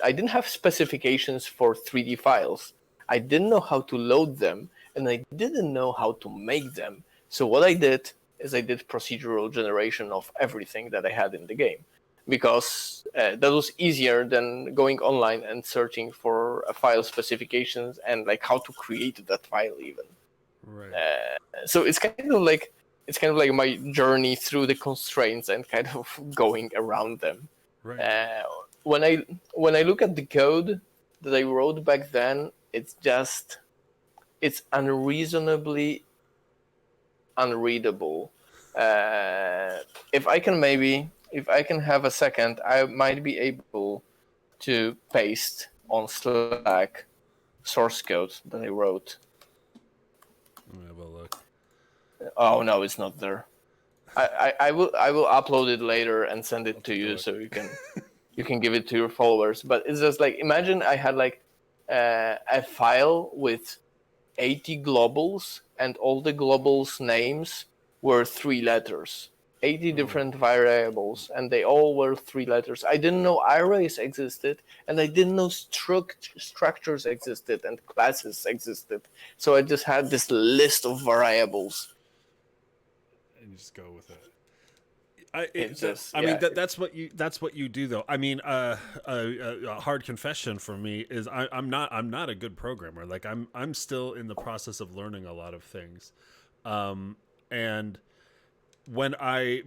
S2: didn't have specifications for 3D files. I didn't know how to load them and I didn't know how to make them. So what I did is I did procedural generation of everything that I had in the game because that was easier than going online and searching for file specifications and like how to create that file even.
S1: Right.
S2: So it's kind of like my journey through the constraints and kind of going around them.
S1: Right.
S2: When I look at the code that I wrote back then, it's unreasonably unreadable. If I can have a second, I might be able to paste on Slack source code that I wrote.
S1: Let me have a look.
S2: Oh no, it's not there. I will upload it later and send it to you so you can give it to your followers. But it's just like imagine I had like a file with 80 globals and all the globals names were 3 letters. 80 different variables and they all were 3 letters. I didn't know arrays existed and I didn't know structures existed and classes existed. So I just had this list of variables.
S1: And you just go with it. That's what you do though. I mean, a hard confession for me is I'm not a good programmer. Like I'm still in the process of learning a lot of things, and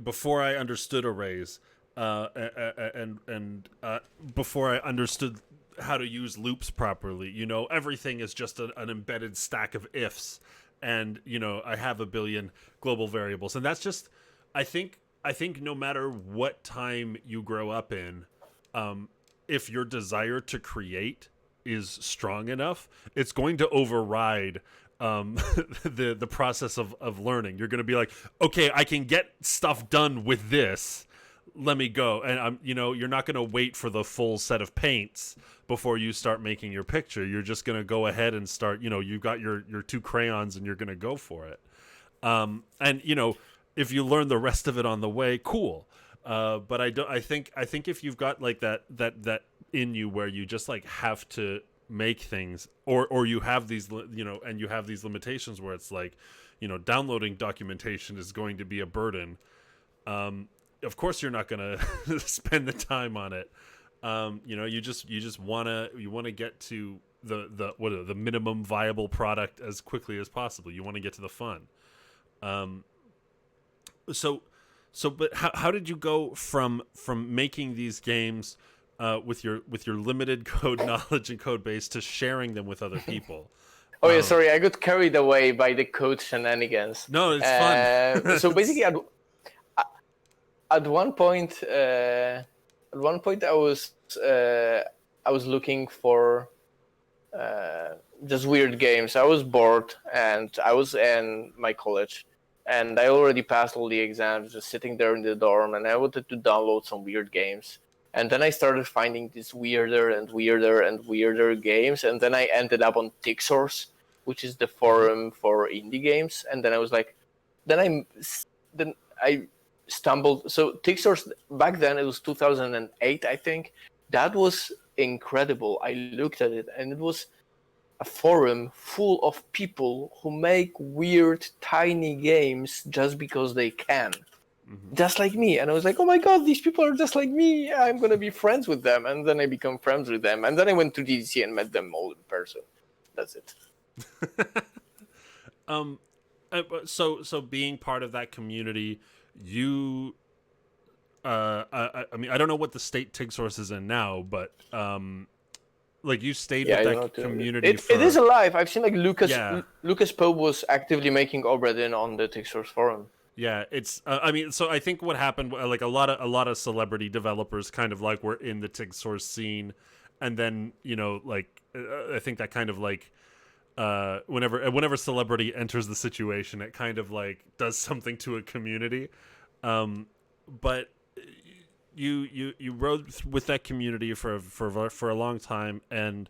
S1: before I understood arrays, and before I understood how to use loops properly, everything is just an embedded stack of ifs, and I have a billion global variables, and that's just I think no matter what time you grow up in, if your desire to create is strong enough, it's going to override the process of learning. You're going to be like, okay, I can get stuff done with this. Let me go. And you're not going to wait for the full set of paints before you start making your picture. You're just going to go ahead and start. You've got your 2 crayons and you're going to go for it. And if you learn the rest of it on the way, cool. But I think if you've got like that in you where you just like have to make things, or you have these, and you have these limitations where it's like, downloading documentation is going to be a burden. Of course, you're not going to spend the time on it. You just wanna get to the minimum viable product as quickly as possible. You want to get to the fun. But how did you go from making these games with your limited code knowledge and code base to sharing them with other people?
S2: Oh yeah, sorry, I got carried away by the code shenanigans.
S1: No, it's fun.
S2: So basically, at one point, I was looking for just weird games. I was bored, and I was in my college. And I already passed all the exams, just sitting there in the dorm, and I wanted to download some weird games. And then I started finding these weirder and weirder and weirder games, and then I ended up on TixSource, which is the forum for indie games. And then I was like, then I stumbled. So TixSource back then, it was 2008, I think. That was incredible. I looked at it, and it was a forum full of people who make weird tiny games just because they can, just like me. And I was like, oh my god, these people are just like me, I'm gonna be friends with them. And then I become friends with them, and then I went to DDC and met them all in person. That's it.
S1: So being part of that community, you I mean, I don't know what the state TIG source is in now, but like you stayed
S2: Yeah,
S1: with
S2: I don't know.
S1: that community
S2: It is
S1: for
S2: alive. I've seen like
S1: yeah.
S2: Lucas Pope was actively making Obradin on the Tixers forum.
S1: Yeah, it's. I mean, so I think what happened, like a lot of celebrity developers, kind of like were in the TIG source scene, and then like I think that kind of like whenever celebrity enters the situation, it kind of like does something to a community. But you rode with that community for a long time, and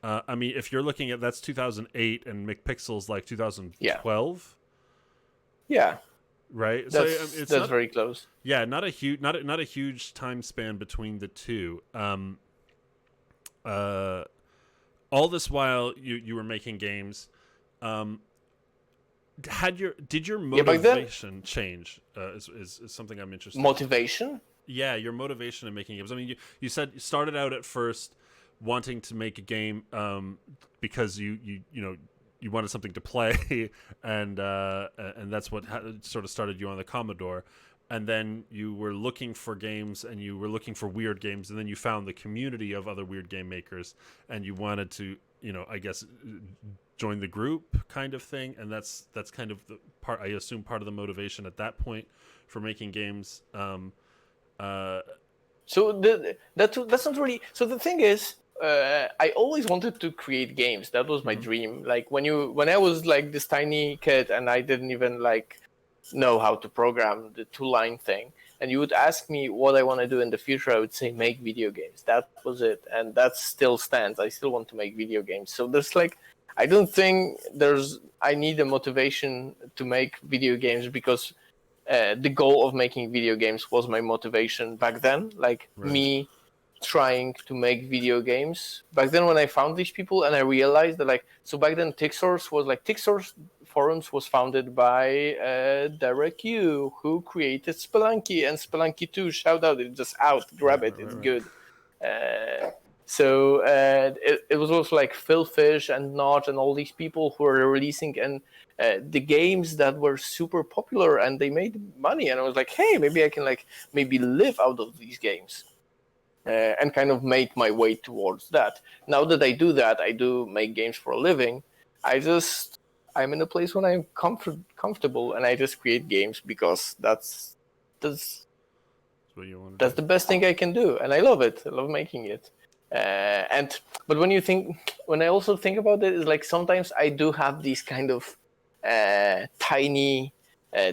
S1: I mean, if you're looking at that's 2008, and McPixel's like
S2: Yeah,
S1: 2012.
S2: yeah,
S1: Right, so it's
S2: that's
S1: not,
S2: very close.
S1: yeah, not a huge time span between the two. Uh, all this while you were making games. Um, did your
S2: Yeah, back then
S1: motivation change? Is something I'm interested in.
S2: motivation.
S1: Yeah, your motivation in making games. I mean, you said you started out at first wanting to make a game because you wanted something to play, and that's what sort of started you on the Commodore. And then you were looking for games, and you were looking for weird games, and then you found the community of other weird game makers, and you wanted to, I guess, join the group kind of thing. And that's kind of the part, I assume, part of the motivation at that point for making games.
S2: So that's not really. So the thing is, I always wanted to create games. That was my dream. Like when I was like this tiny kid and I didn't even like know how to program the 2-line thing, and you would ask me what I want to do in the future, I would say make video games. That was it, and that still stands. I still want to make video games. So there's like, I don't think I need a motivation to make video games because the goal of making video games was my motivation back then. Like
S1: Right.
S2: me trying to make video games back then when I found these people and I realized that like, so back then TIGSource forums was founded by Derek Yu, who created Spelunky and Spelunky 2. Shout out, it's just out, grab it, it's good. So it was also like Phil Fish and Notch and all these people who were releasing and the games that were super popular and they made money. And I was like, hey, maybe I can like maybe live out of these games and kind of make my way towards that. Now that I do that, I do make games for a living. I'm in a place when I'm comfortable and I just create games because that's
S1: what you want.
S2: That's the best thing I can do, and I love it. I love making it. But when I also think about it, is like sometimes I do have these kind of tiny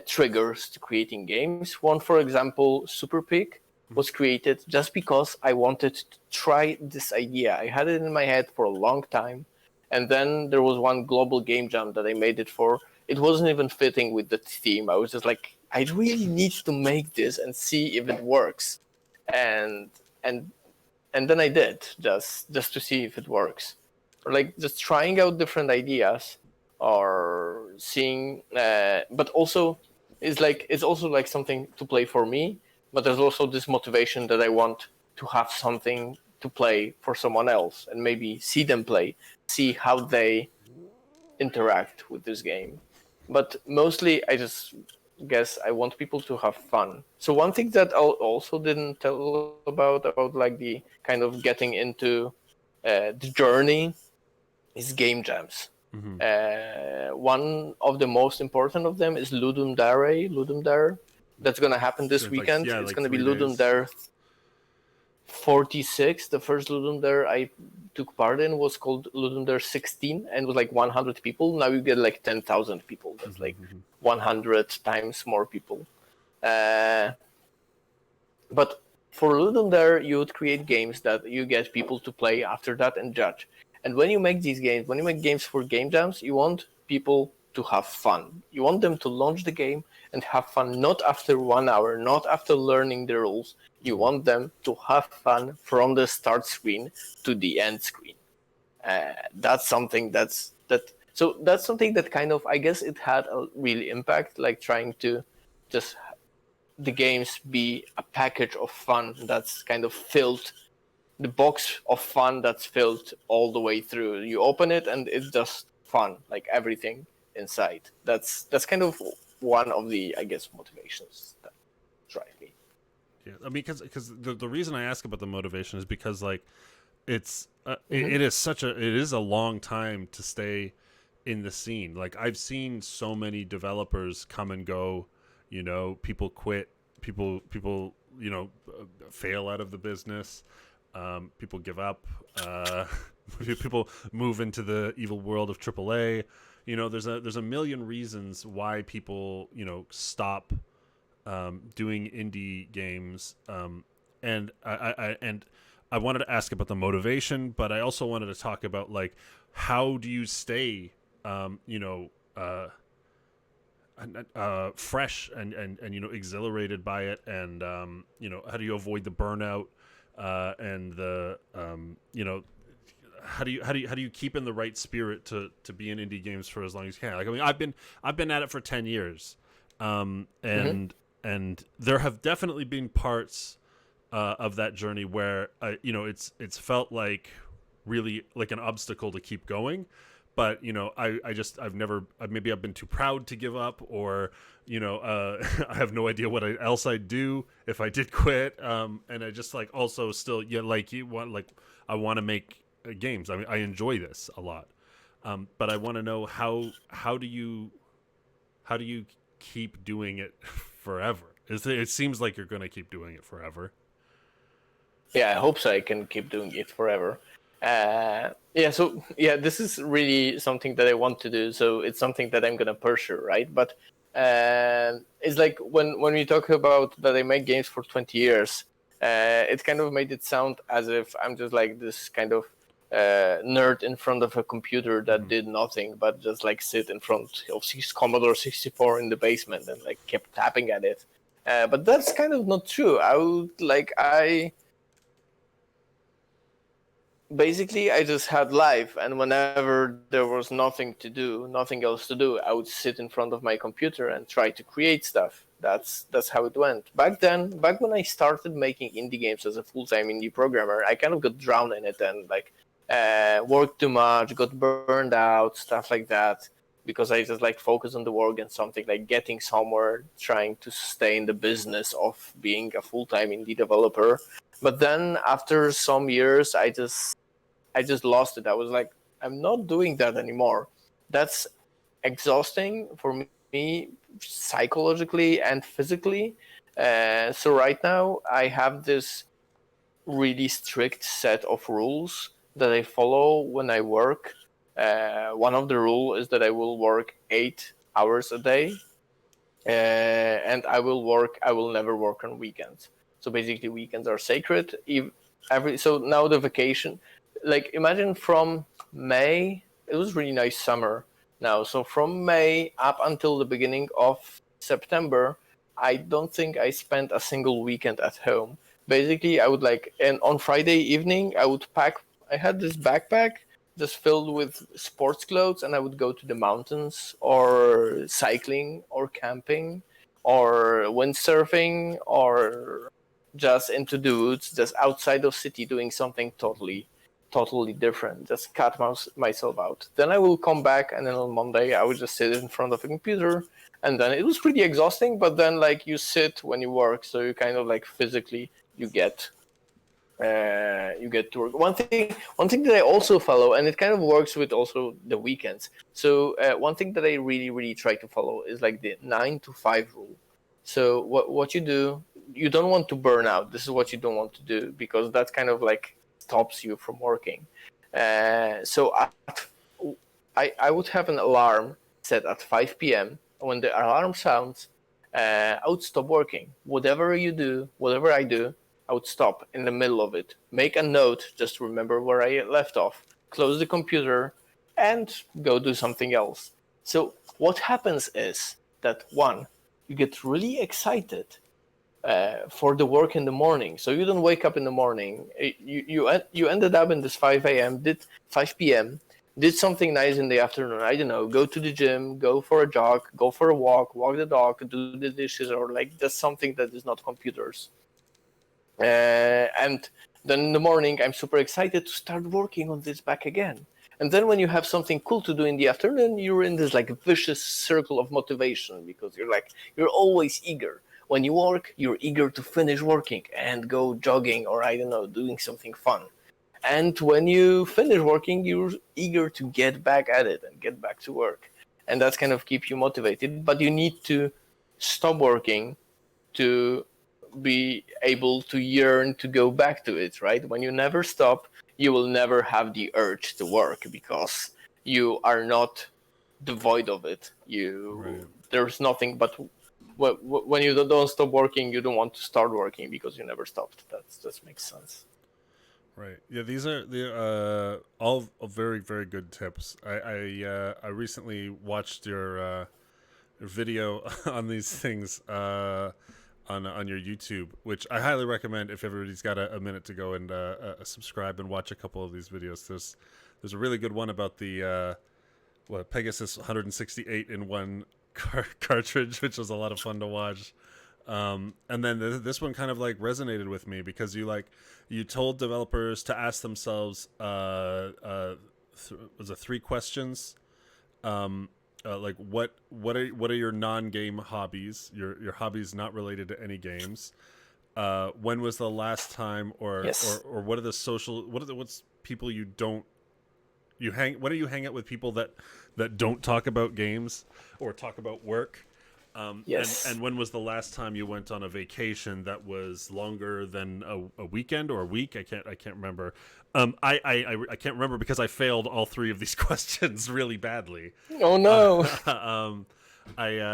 S2: triggers to creating games. One, for example, Super Pig was created just because I wanted to try this idea. I had it in my head for a long time, and then there was one global game jam that I made it for. It wasn't even fitting with the theme. I was just like, I really need to make this and see if it works, and then I did just to see if it works, or like just trying out different ideas, or seeing. But also, it's also like something to play for me. But there's also this motivation that I want to have something to play for someone else, and maybe see them play, see how they interact with this game. But mostly, I just guess I want people to have fun. So one thing that I also didn't tell about like the kind of getting into the journey is game jams. One of the most important of them is Ludum Dare. That's gonna happen this weekend. It's gonna be Ludum Dare 46. The first Ludum Dare I took part in was called Ludum Dare 16 and was like 100 people. Now you get like 10,000 people. That's like 100 times more people. But for Ludum Dare, you would create games that you get people to play after that and judge. And when you make these games, when you make games for game jams, you want people to have fun. You want them to launch the game and have fun, not after 1 hour, not after learning the rules. You want them to have fun from the start screen to the end screen. That's something that's something that kind of, I guess it had a real impact, like trying to just the games be a package of fun that's kind of filled, the box of fun that's filled all the way through. You open it and it's just fun, like everything inside. That's kind of one of the, I guess, motivations that drive me.
S1: Yeah, I mean, because the reason I ask about the motivation is because like it's
S2: Mm-hmm.
S1: it is a long time to stay in the scene. Like I've seen so many developers come and go, you know, people quit, people you know, fail out of the business, people give up, people move into the evil world of AAA. You know, there's a million reasons why people, you know, stop doing indie games, and I wanted to ask about the motivation, but I also wanted to talk about like how do you stay, you know, fresh and you know exhilarated by it, and you know how do you avoid the burnout, and the you know how do you keep in the right spirit to be in indie games for as long as you can? Like I mean I've been at it for 10 years,
S2: Mm-hmm.
S1: and there have definitely been parts of that journey where you know it's felt like really like an obstacle to keep going, but you know maybe I've been too proud to give up, or you know I have no idea what else I'd do if I did quit, and I just like also still like you want like I want to make games. I mean I enjoy this a lot, but I want to know how do you keep doing it forever? It seems like you're going to keep doing it forever.
S2: Yeah, I hope so. I can keep doing it forever. Yeah, so yeah, this is really something that I want to do. So it's something that I'm gonna pursue, right? But it's like when we talk about that I make games for 20 years, it kind of made it sound as if I'm just like this kind of nerd in front of a computer that did nothing but just like sit in front of Commodore 64 in the basement and like kept tapping at it. But that's kind of not true. I basically I just had life, and whenever there was nothing to do, nothing else to do, I would sit in front of my computer and try to create stuff. That's how it went back then. Back when I started making indie games as a full-time indie programmer, I kind of got drowned in it and like worked too much, got burned out, stuff like that, because I just like focus on the work and something like getting somewhere, trying to stay in the business of being a full-time indie developer. But then after some years, I just lost it. I was like, I'm not doing that anymore. That's exhausting for me psychologically and physically. So right now I have this really strict set of rules that I follow when I work. One of the rules is that I will work 8 hours a day, and I will never work on weekends. So basically weekends are sacred. So now the vacation, like imagine from May, it was really nice summer now. So from May up until the beginning of September, I don't think I spent a single weekend at home. Basically I would like, and on Friday evening I had this backpack just filled with sports clothes, and I would go to the mountains or cycling or camping or windsurfing or just into the woods, just outside of city doing something totally different, just cut myself out. Then I will come back, and then on Monday I would just sit in front of a computer, and then it was pretty exhausting, but then like you sit when you work, so you kind of like physically you get to work. One thing that I also follow, and it kind of works with also the weekends. So one thing that I really try to follow is like the 9 to 5 rule. So what you do, you don't want to burn out. This is what you don't want to do, because that kind of like stops you from working. So I would have an alarm set at 5 p.m. When the alarm sounds, I would stop working. Whatever I do, I would stop in the middle of it, make a note, just to remember where I left off, close the computer, and go do something else. So what happens is that, one, you get really excited for the work in the morning. So you don't wake up in the morning. You ended up in this 5 a.m., did 5 p.m., did something nice in the afternoon. I don't know, go to the gym, go for a jog, go for a walk the dog, do the dishes, or like just something that is not computers. And then in the morning, I'm super excited to start working on this back again. And then when you have something cool to do in the afternoon, you're in this like vicious circle of motivation, because you're always eager. When you work, you're eager to finish working and go jogging, or I don't know, doing something fun. And when you finish working, you're eager to get back at it and get back to work. And that's kind of keep you motivated. But you need to stop working to be able to yearn to go back to it, right? When you never stop, you will never have the urge to work because you are not devoid of it. There's nothing but when you don't stop working, you don't want to start working because you never stopped. That makes sense.
S1: Right. Yeah, these are the all very very good tips. I recently watched your video on these things on your YouTube, which I highly recommend if everybody's got a minute to go and subscribe and watch a couple of these videos. There's a really good one about the Pegasus 168 in one cartridge, which was a lot of fun to watch. And then this one kind of like resonated with me because you told developers to ask themselves was it 3 questions, like what are your non-game hobbies, your hobbies not related to any games, when was the last time, or what are the social, what's people you don't when do you hang out with people that don't talk about games or talk about work? And when was the last time you went on a vacation that was longer than a weekend or a week? I can't remember. I can't remember because I failed all 3 of these questions really badly.
S2: Oh no.
S1: I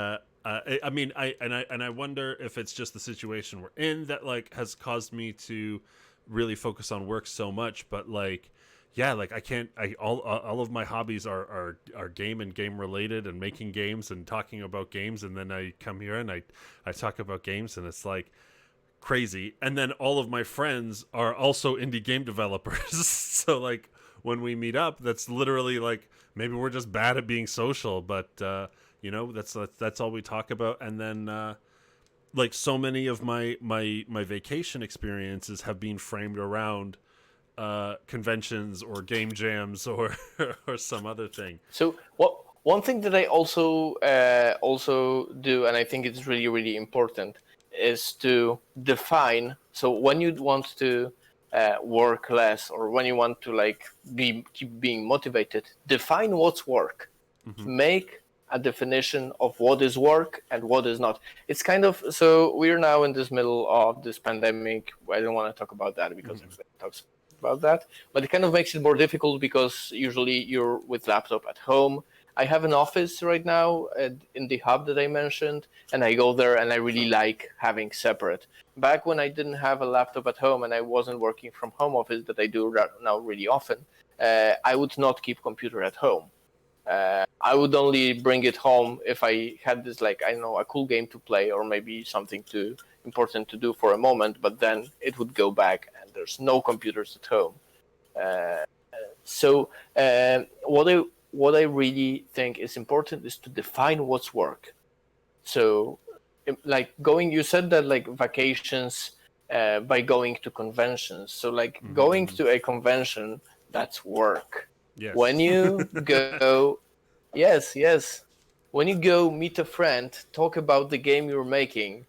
S1: mean, I wonder if it's just the situation we're in that like has caused me to really focus on work so much, but like, yeah, like all of my hobbies are game and game related and making games and talking about games, and then I come here and I talk about games, and it's like crazy. And then all of my friends are also indie game developers. So like when we meet up, that's literally like maybe we're just bad at being social, but that's all we talk about. And then like so many of my vacation experiences have been framed around conventions or game jams or or some other thing.
S2: So one thing that I also do, and I think it's really really important, is to define. So when you want to work less, or when you want to like keep being motivated, define what's work. Mm-hmm. Make a definition of what is work and what is not. It's kind of, so we're now in this middle of this pandemic. I don't want to talk about that because everybody talks about that, but it kind of makes it more difficult because usually you're with laptop at home. I have an office right now in the hub that I mentioned, and I go there and I really like having separate. Back when I didn't have a laptop at home and I wasn't working from home office that I do now really often, I would not keep computer at home. I would only bring it home if I had this, like, I don't know, a cool game to play or maybe something important to do for a moment, but then it would go back and there's no computers at home. So what I really think is important is to define what's work. So like you said that like vacations by going to conventions. So like going to a convention, that's work. Yes. When you go, yes. When you go meet a friend, talk about the game you're making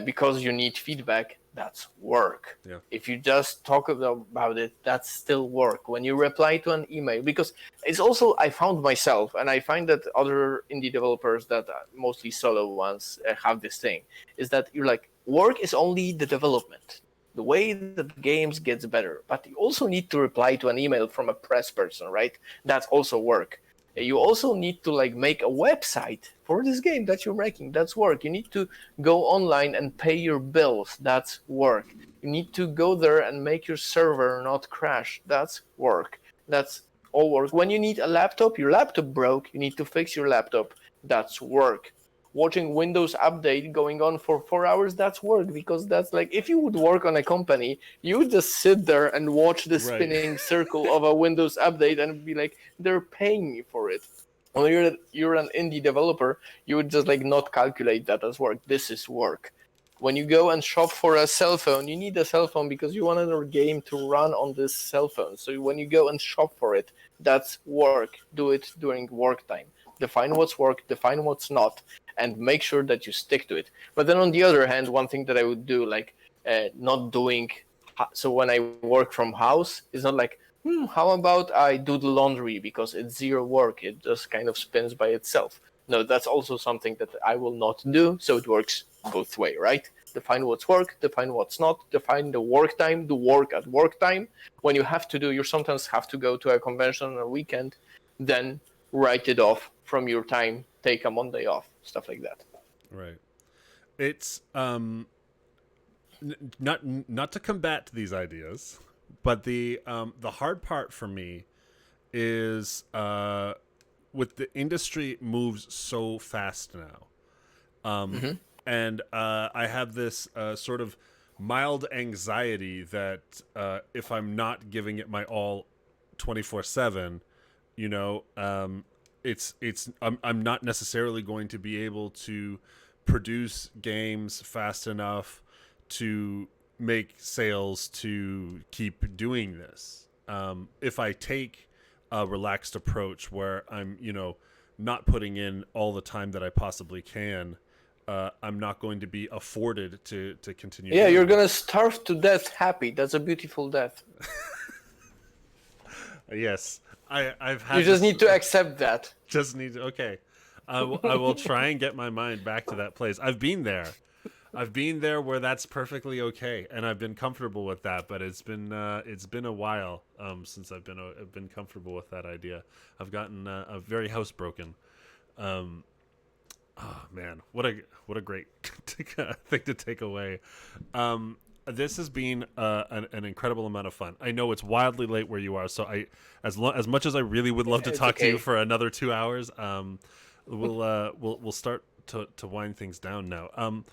S2: because you need feedback, that's work. Yeah. If you just talk about it, that's still work. When you reply to an email, because it's also, I found myself, and I find that other indie developers that are mostly solo ones have this thing, is that you're like, work is only the development. The way that games gets better, but you also need to reply to an email from a press person, right? That's also work. You also need to like make a website for this game that you're making. That's work. You need to go online and pay your bills. That's work. You need to go there and make your server not crash. That's work. That's all work. When you need a laptop, your laptop broke, you need to fix your laptop. That's work. Watching Windows update going on for 4 hours, that's work, because that's like, if you would work on a company, you would just sit there and watch the spinning circle of a Windows update and be like, they're paying me for it. When you're an indie developer, you would just like not calculate that as work. This is work. When you go and shop for a cell phone, you need a cell phone because you want another game to run on this cell phone. So when you go and shop for it, that's work. Do it during work time. Define what's work, define what's not, and make sure that you stick to it. But then on the other hand, one thing that I would do, like not doing So when I work from house, it's not like, how about I do the laundry because it's zero work. It just kind of spins by itself. No, that's also something that I will not do. So it works both way, right? Define what's work, define what's not, define the work time, do work at work time. When you have to do, you sometimes have to go to a convention on a weekend, then write it off from your time, take a Monday off, stuff like that.
S1: Right. It's not to combat these ideas, but the hard part for me is with the industry moves so fast now, and I have this sort of mild anxiety that if I'm not giving it my all 24/7, you know, I'm not necessarily going to be able to produce games fast enough to make sales to keep doing this. If I take a relaxed approach where I'm, you know, not putting in all the time that I possibly can, I'm not going to be afforded to continue.
S2: Yeah, you're going to starve to death happy. That's a beautiful death.
S1: Yes. I've had
S2: you just need to accept that.
S1: Just need to, okay. I will try and get my mind back to that place. I've been there. I've been there where that's perfectly okay, and I've been comfortable with that. But it's been a while since I've been comfortable with that idea. I've gotten very housebroken. Oh man, what a great thing to take away. This has been an incredible amount of fun. I know it's wildly late where you are, so as much as I really would love to talk to you for another 2 hours, we'll start to wind things down now.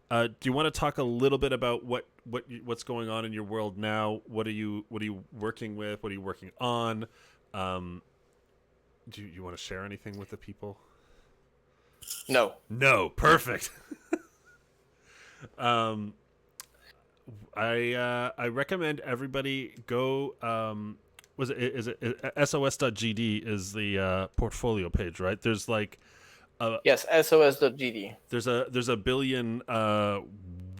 S1: Do you want to talk a little bit about what's going on in your world now? What are you working with? What are you working on? Do you want to share anything with the people? No, perfect. I recommend everybody go. Is it sos.gd is the portfolio page, right? There's like.
S2: Yes, sos.gd.
S1: There's a billion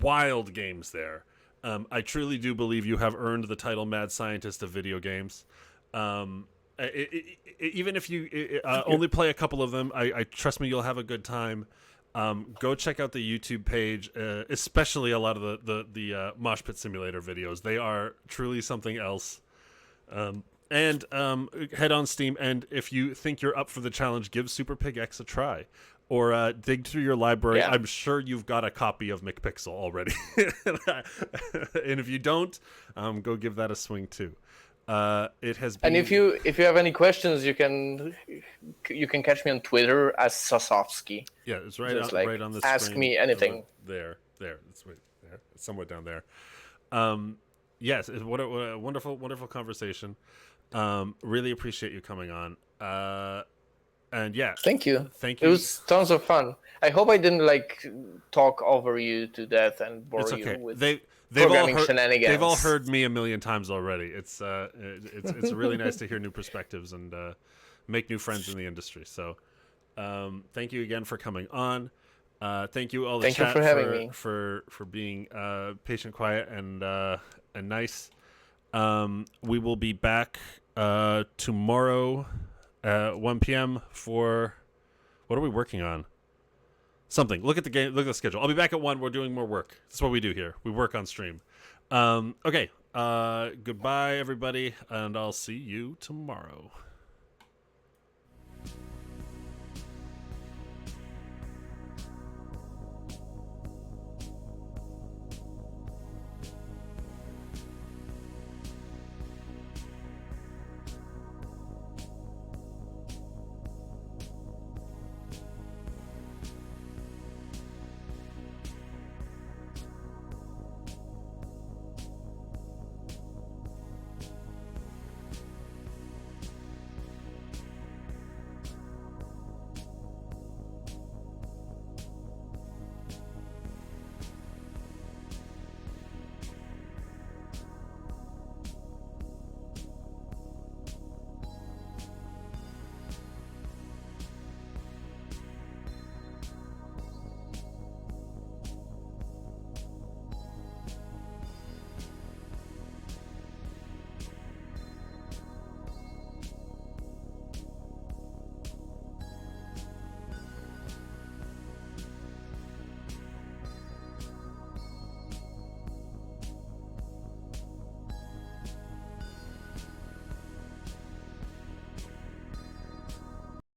S1: wild games there. I truly do believe you have earned the title Mad Scientist of video games. Even if you only play a couple of them, I trust me, you'll have a good time. Go check out the YouTube page, especially a lot of the Mosh Pit Simulator videos. They are truly something else. And head on Steam, and if you think you're up for the challenge, give Super Pig X a try. Or dig through your library. Yeah. I'm sure you've got a copy of McPixel already. And if you don't, go give that a swing too. It has been...
S2: And if you have any questions, you can catch me on Twitter as Sosowski.
S1: Yeah, it's right on the screen.
S2: Ask me anything.
S1: There. It's right there. It's somewhat down there. Yes, what a wonderful conversation. Really appreciate you coming on. And yeah,
S2: thank you. It was tons of fun. I hope I didn't talk over you to death and bore you with programming shenanigans.
S1: They've all heard me a million times already. It's really nice to hear new perspectives and make new friends in the industry. So thank you again for coming on. Thank you all the chat
S2: for having me.
S1: For being patient, quiet, and nice. We will be back tomorrow at 1 p.m. for... What are we working on? Something. Look at the game. Look at the schedule. I'll be back at 1. We're doing more work. That's what we do here. We work on stream. Okay. Goodbye, everybody, and I'll see you tomorrow.